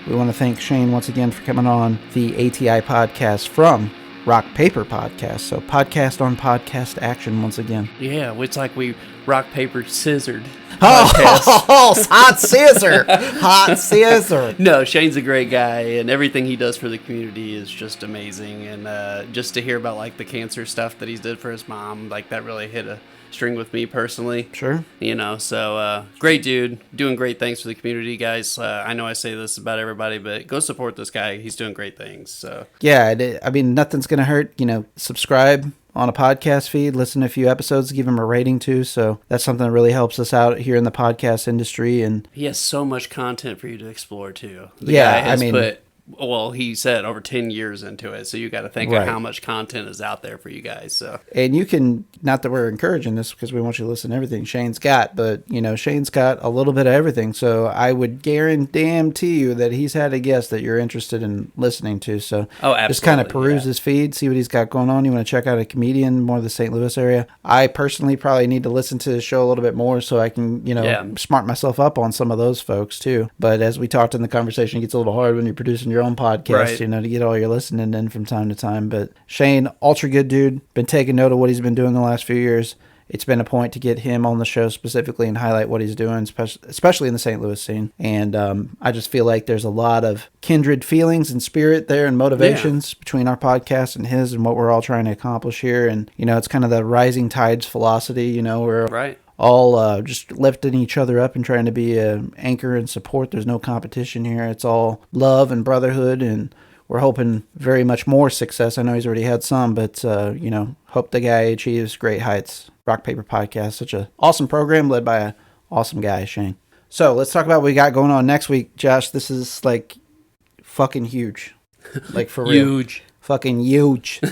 We want to thank Shane once again for coming on the ATI Podcast from Rock Paper Podcast. So podcast on podcast action once again. Yeah, it's like we rock, paper, scissored. Hot scissor. Hot scissor. No, Shane's a great guy, and everything he does for the community is just amazing. And just to hear about like the cancer stuff that he's did for his mom, like that really hit a string with me personally. Sure. So great dude, doing great things for the community, guys. I know I say this about everybody, but go support this guy. He's doing great things. So yeah, I mean, nothing's going to hurt. Subscribe on a podcast feed, listen to a few episodes, give him a rating too. So that's something that really helps us out here in the podcast industry. And he has so much content for you to explore too. The guy has put Well, he said over 10 years into it, so you got to think Right. of how much content is out there for you guys. So And you can, not that we're encouraging this because we want you to listen to everything Shane's got, but, Shane's got a little bit of everything. So I would guarantee you that he's had a guest that you're interested in listening to. So just kind of absolutely, peruse his feed, see what he's got going on. You want to check out a comedian, more of the St. Louis area. I personally probably need to listen to the show a little bit more so I can, smart myself up on some of those folks too. But as we talked in the conversation, it gets a little hard when you're producing your own podcast, Right. to get all your listening in from time to time. But Shane, ultra good dude, been taking note of what he's been doing the last few years. It's been a point to get him on the show specifically and highlight what he's doing, especially in the St. Louis scene. And I just feel like there's a lot of kindred feelings and spirit there and motivations between our podcast and his and what we're all trying to accomplish here. And, it's kind of the rising tides philosophy, we're right. all just lifting each other up and trying to be an anchor and support. There's no competition here. It's all love and brotherhood, and we're hoping very much more success. I know he's already had some, but, hope the guy achieves great heights. Rock Paper Podcast, such an awesome program led by an awesome guy, Shane. So let's talk about what we got going on next week, Josh. This is like fucking huge. Like for real. Huge. Fucking huge.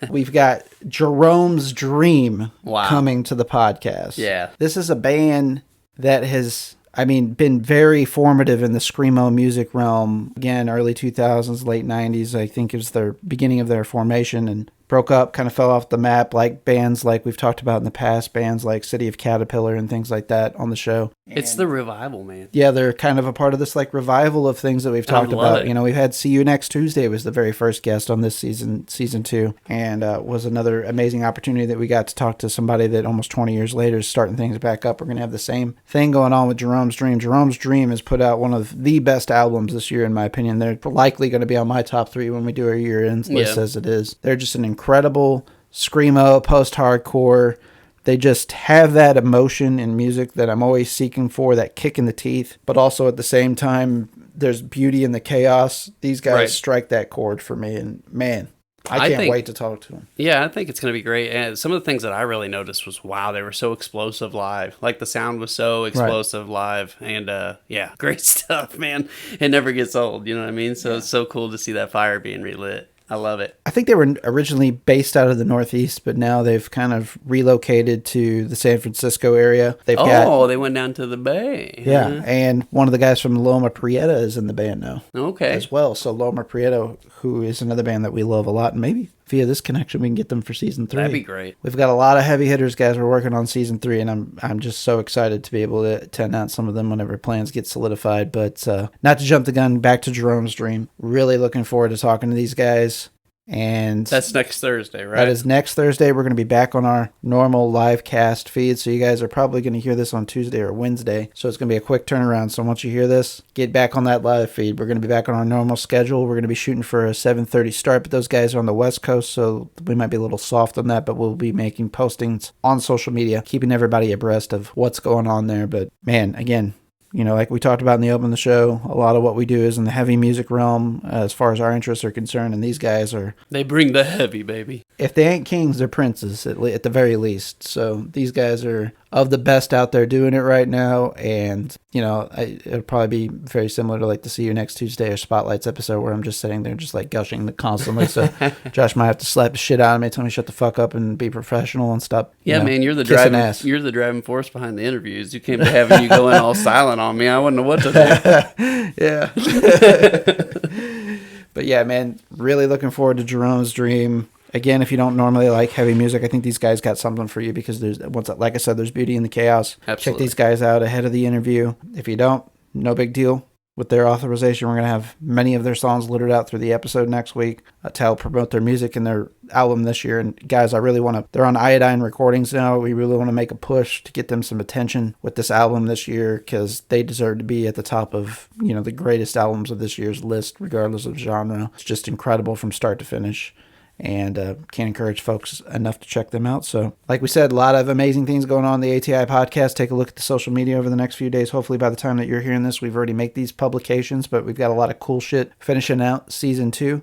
We've got Jeromes Dream coming to the podcast. Yeah. This is a band that has, been very formative in the screamo music realm. Again, early 2000s, late 90s, I think it was their beginning of their formation, and broke up, kind of fell off the map, like bands like we've talked about in the past, bands like City of Caterpillar and things like that on the show. It's the revival, man. Yeah, they're kind of a part of this like revival of things that we've talked about. it. We've had See You Next Tuesday was the very first guest on this season 2, and was another amazing opportunity that we got to talk to somebody that almost 20 years later is starting things back up. We're going to have the same thing going on with Jeromes Dream. Jeromes Dream has put out one of the best albums this year, in my opinion. They're likely going to be on my top 3 when we do our year-end list as it is. They're just an incredible screamo, post-hardcore. They just have that emotion in music that I'm always seeking for, that kick in the teeth, but also at the same time, there's beauty in the chaos. These guys strike that chord for me, and man, I can't wait to talk to them. Yeah, I think it's going to be great. And some of the things that I really noticed was, wow, they were so explosive live. Like the sound was so explosive live. And great stuff, man. It never gets old, you know what I mean? So it's so cool to see that fire being relit. I love it. I think they were originally based out of the Northeast, but now they've kind of relocated to the San Francisco area. They went down to the Bay. Yeah, and one of the guys from Loma Prieta is in the band now. Okay. As well. So Loma Prieta, who is another band that we love a lot, and maybe via this connection we can get them for season 3. That'd be great. We've got a lot of heavy hitters, guys. We're working on season 3, and I'm just so excited to be able to announce some of them whenever plans get solidified. But not to jump the gun, back to Jeromes Dream. Really looking forward to talking to these guys. And that's next Thursday, right? That is next Thursday. We're going to be back on our normal live cast feed. So you guys are probably going to hear this on Tuesday or Wednesday. So it's going to be a quick turnaround. So once you hear this, get back on that live feed. We're going to be back on our normal schedule. We're going to be shooting for a 7:30 start, but those guys are on the West Coast, so we might be a little soft on that, but we'll be making postings on social media, keeping everybody abreast of what's going on there. But man, again, like we talked about in the open of the show, a lot of what we do is in the heavy music realm as far as our interests are concerned, and these guys are... They bring the heavy, baby. If they ain't kings, they're princes, at the very least. So these guys are of the best out there doing it right now, and, it'll probably be very similar to like the See You Next Tuesday or Spotlights episode where I'm just sitting there just like gushing constantly. So Josh might have to slap the shit out of me, tell me shut the fuck up and be professional and stop. Man, you're the driving force behind the interviews. You came to having you going all silent on me. I wouldn't know what to do. Yeah. But yeah, man, really looking forward to Jeromes Dream. Again, if you don't normally like heavy music, I think these guys got something for you because like I said, there's beauty in the chaos. Absolutely. Check these guys out ahead of the interview. If you don't, no big deal. With their authorization, we're going to have many of their songs littered out through the episode next week to help promote their music and their album this year. And guys, they're on Iodine Recordings now. We really want to make a push to get them some attention with this album this year because they deserve to be at the top of, the greatest albums of this year's list, regardless of genre. It's just incredible from start to finish. And can't encourage folks enough to check them out. So, like we said, a lot of amazing things going on the ATI Podcast. Take a look at the social media over the next few days. Hopefully, by the time that you're hearing this, we've already made these publications, but we've got a lot of cool shit finishing out season 2.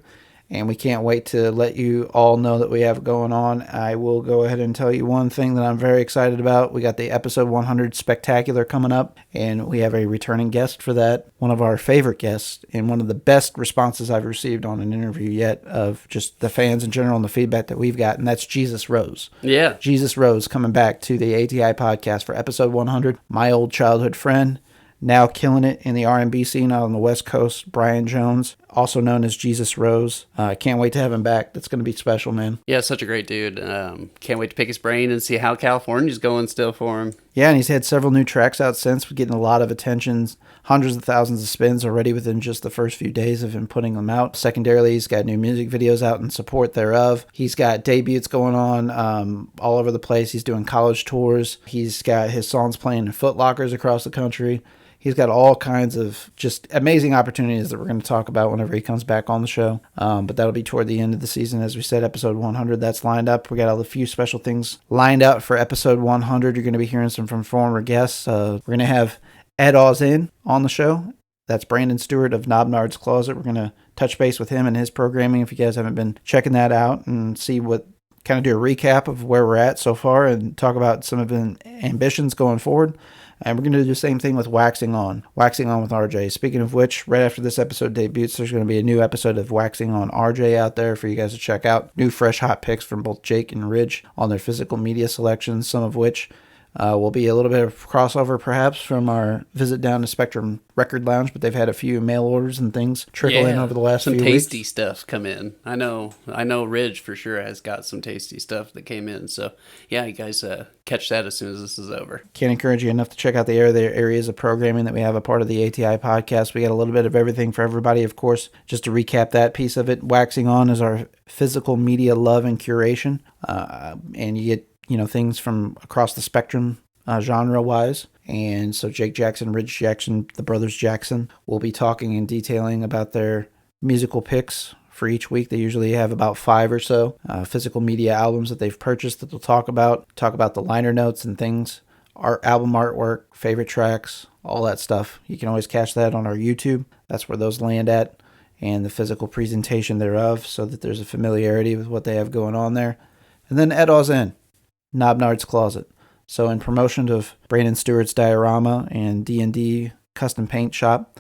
and we can't wait to let you all know that we have it going on. I will go ahead and tell you one thing that I'm very excited about. We got the episode 100 spectacular coming up, and we have a returning guest for that. One of our favorite guests, and one of the best responses I've received on an interview yet of just the fans in general and the feedback that we've got, and that's Jesus Rose. Yeah. Jesus Rose coming back to the ATI podcast for episode 100. My old childhood friend, now killing it in the R&B scene out on the West Coast, Brian Jones, also known as Jesus Rose. Can't wait to have him back. That's going to be special, man. Yeah, such a great dude. Can't wait to pick his brain and see how California's going still for him. Yeah, and he's had several new tracks out since, getting a lot of attentions, hundreds of thousands of spins already within just the first few days of him putting them out. Secondarily, he's got new music videos out in support thereof. He's got debuts going on all over the place. He's doing college tours. He's got his songs playing in Foot Lockers across the country. He's got all kinds of just amazing opportunities that we're going to talk about whenever he comes back on the show. But that'll be toward the end of the season. As we said, episode 100, that's lined up. We got a few special things lined up for episode 100. You're going to be hearing some from former guests. We're going to have Ed Ozin on the show. That's Brandon Stewart of Knobnard's Closet. We're going to touch base with him and his programming if you guys haven't been checking that out, and see what, kind of do a recap of where we're at so far and talk about some of the ambitions going forward. And we're going to do the same thing with Waxing On with RJ. Speaking of which, right after this episode debuts, there's going to be a new episode of Waxing On RJ out there for you guys to check out. New fresh hot picks from both Jake and Ridge on their physical media selections, some of which will be a little bit of crossover perhaps from our visit down to Spectrum Record Lounge, but they've had a few mail orders and things trickle in over the last few weeks. Some tasty stuff come in. I know Ridge for sure has got some tasty stuff that came in. So yeah, you guys catch that as soon as this is over. Can't encourage you enough to check out the areas of programming that we have a part of the ATI podcast. We got a little bit of everything for everybody, of course. Just to recap that piece of it, Waxing On is our physical media love and curation, and you get things from across the spectrum genre-wise. And so Jake Jackson, Ridge Jackson, the brothers Jackson will be talking and detailing about their musical picks for each week. They usually have about 5 or so physical media albums that they've purchased that they'll talk about the liner notes and things, album artwork, favorite tracks, all that stuff. You can always catch that on our YouTube. That's where those land at, and the physical presentation thereof, so that there's a familiarity with what they have going on there. And then Ed Ozin, Knobnard's Closet. So in promotion of Brandon Stewart's diorama and D&D custom paint shop,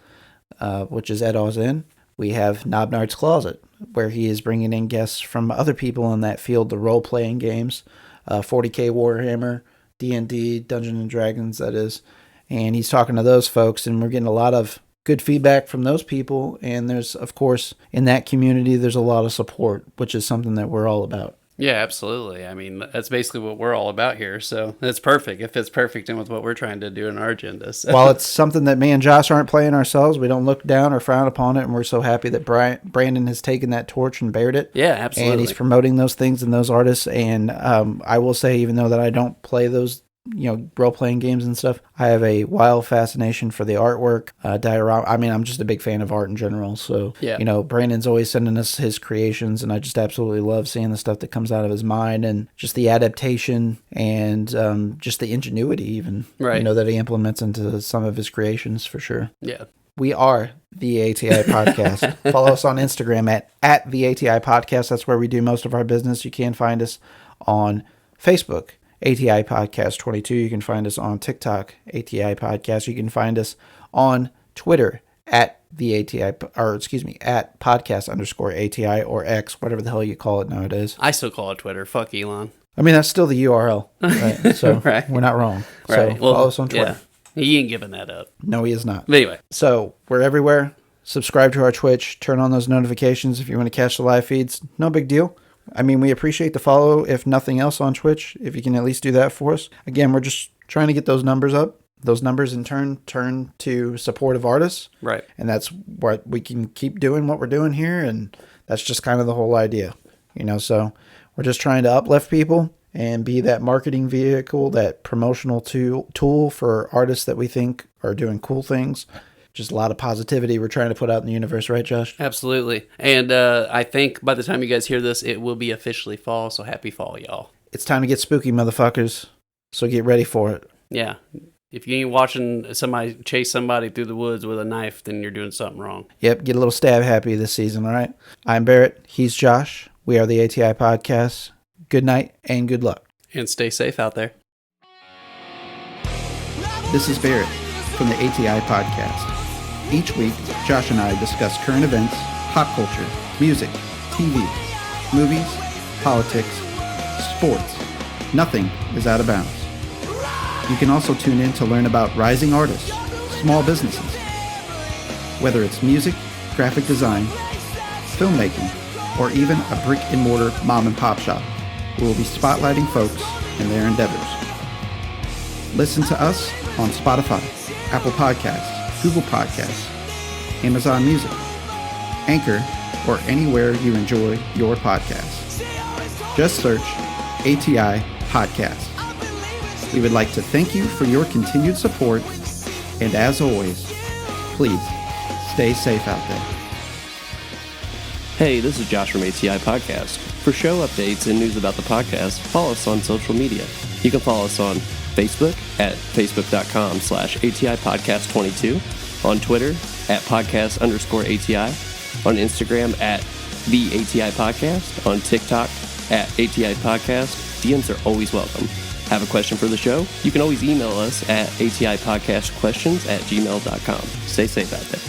which is Ed Ozin, we have Knobnard's Closet, where he is bringing in guests from other people in that field, the role-playing games, 40K Warhammer, D&D, Dungeons and Dragons, that is. And he's talking to those folks, and we're getting a lot of good feedback from those people. And there's, of course, in that community, there's a lot of support, which is something that we're all about. Yeah, absolutely. I mean, that's basically what we're all about here. So that's perfect. It fits perfect in with what we're trying to do in our agenda. So. While it's something that me and Josh aren't playing ourselves, we don't look down or frown upon it. And we're so happy that Brandon has taken that torch and bared it. Yeah, absolutely. And he's promoting those things and those artists. And I will say, even though that I don't play those role-playing games and stuff, I have a wild fascination for the artwork, diorama. I mean, I'm just a big fan of art in general. So, yeah. Brandon's always sending us his creations, and I just absolutely love seeing the stuff that comes out of his mind, and just the adaptation and just the ingenuity even, right. That he implements into some of his creations for sure. Yeah. We are the ATI Podcast. Follow us on Instagram at the ATI Podcast. That's where we do most of our business. You can find us on Facebook, ATI Podcast 22. You can find us on TikTok, ATI Podcast. You can find us on Twitter at podcast_ATI or X, whatever the hell you call it nowadays. I still call it Twitter. Fuck Elon. I mean, that's still the URL, right? So right. We're not wrong. Right. So follow us on Twitter. Yeah. He ain't giving that up. No, he is not. But anyway. So we're everywhere. Subscribe to our Twitch. Turn on those notifications if you want to catch the live feeds. No big deal. I mean, we appreciate the follow, if nothing else, on Twitch, if you can at least do that for us. Again, we're just trying to get those numbers up. Those numbers, in turn to supportive artists. Right. And that's what we can keep doing what we're doing here, and that's just kind of the whole idea. So we're just trying to uplift people and be that marketing vehicle, that promotional tool for artists that we think are doing cool things. Just a lot of positivity we're trying to put out in the universe, right, Josh? Absolutely. And I think by the time you guys hear this, it will be officially fall, so happy fall, y'all. It's time to get spooky, motherfuckers. So get ready for it. Yeah. If you ain't watching somebody chase somebody through the woods with a knife, then you're doing something wrong. Yep, get a little stab happy this season, all right? I'm Barrett. He's Josh. We are the ATI Podcast. Good night and good luck. And stay safe out there. This is Barrett from the ATI Podcast. Each week, Josh and I discuss current events, pop culture, music, TV, movies, politics, sports. Nothing is out of bounds. You can also tune in to learn about rising artists, small businesses. Whether it's music, graphic design, filmmaking, or even a brick-and-mortar mom-and-pop shop, we will be spotlighting folks and their endeavors. Listen to us on Spotify, Apple Podcasts, Google Podcasts, Amazon Music, Anchor, or anywhere you enjoy your podcasts. Just search ATI Podcast. We would like to thank you for your continued support, and as always, please stay safe out there. Hey, this is Josh from ATI Podcast. For show updates and news about the podcast, follow us on social media. You can follow us on Facebook at facebook.com/ATI Podcast 22, on Twitter at podcast_ATI, on Instagram at the ATI Podcast, on TikTok at ATI Podcast. DMs are always welcome. Have a question for the show? You can always email us at atipodcastquestions@gmail.com. Stay safe out there.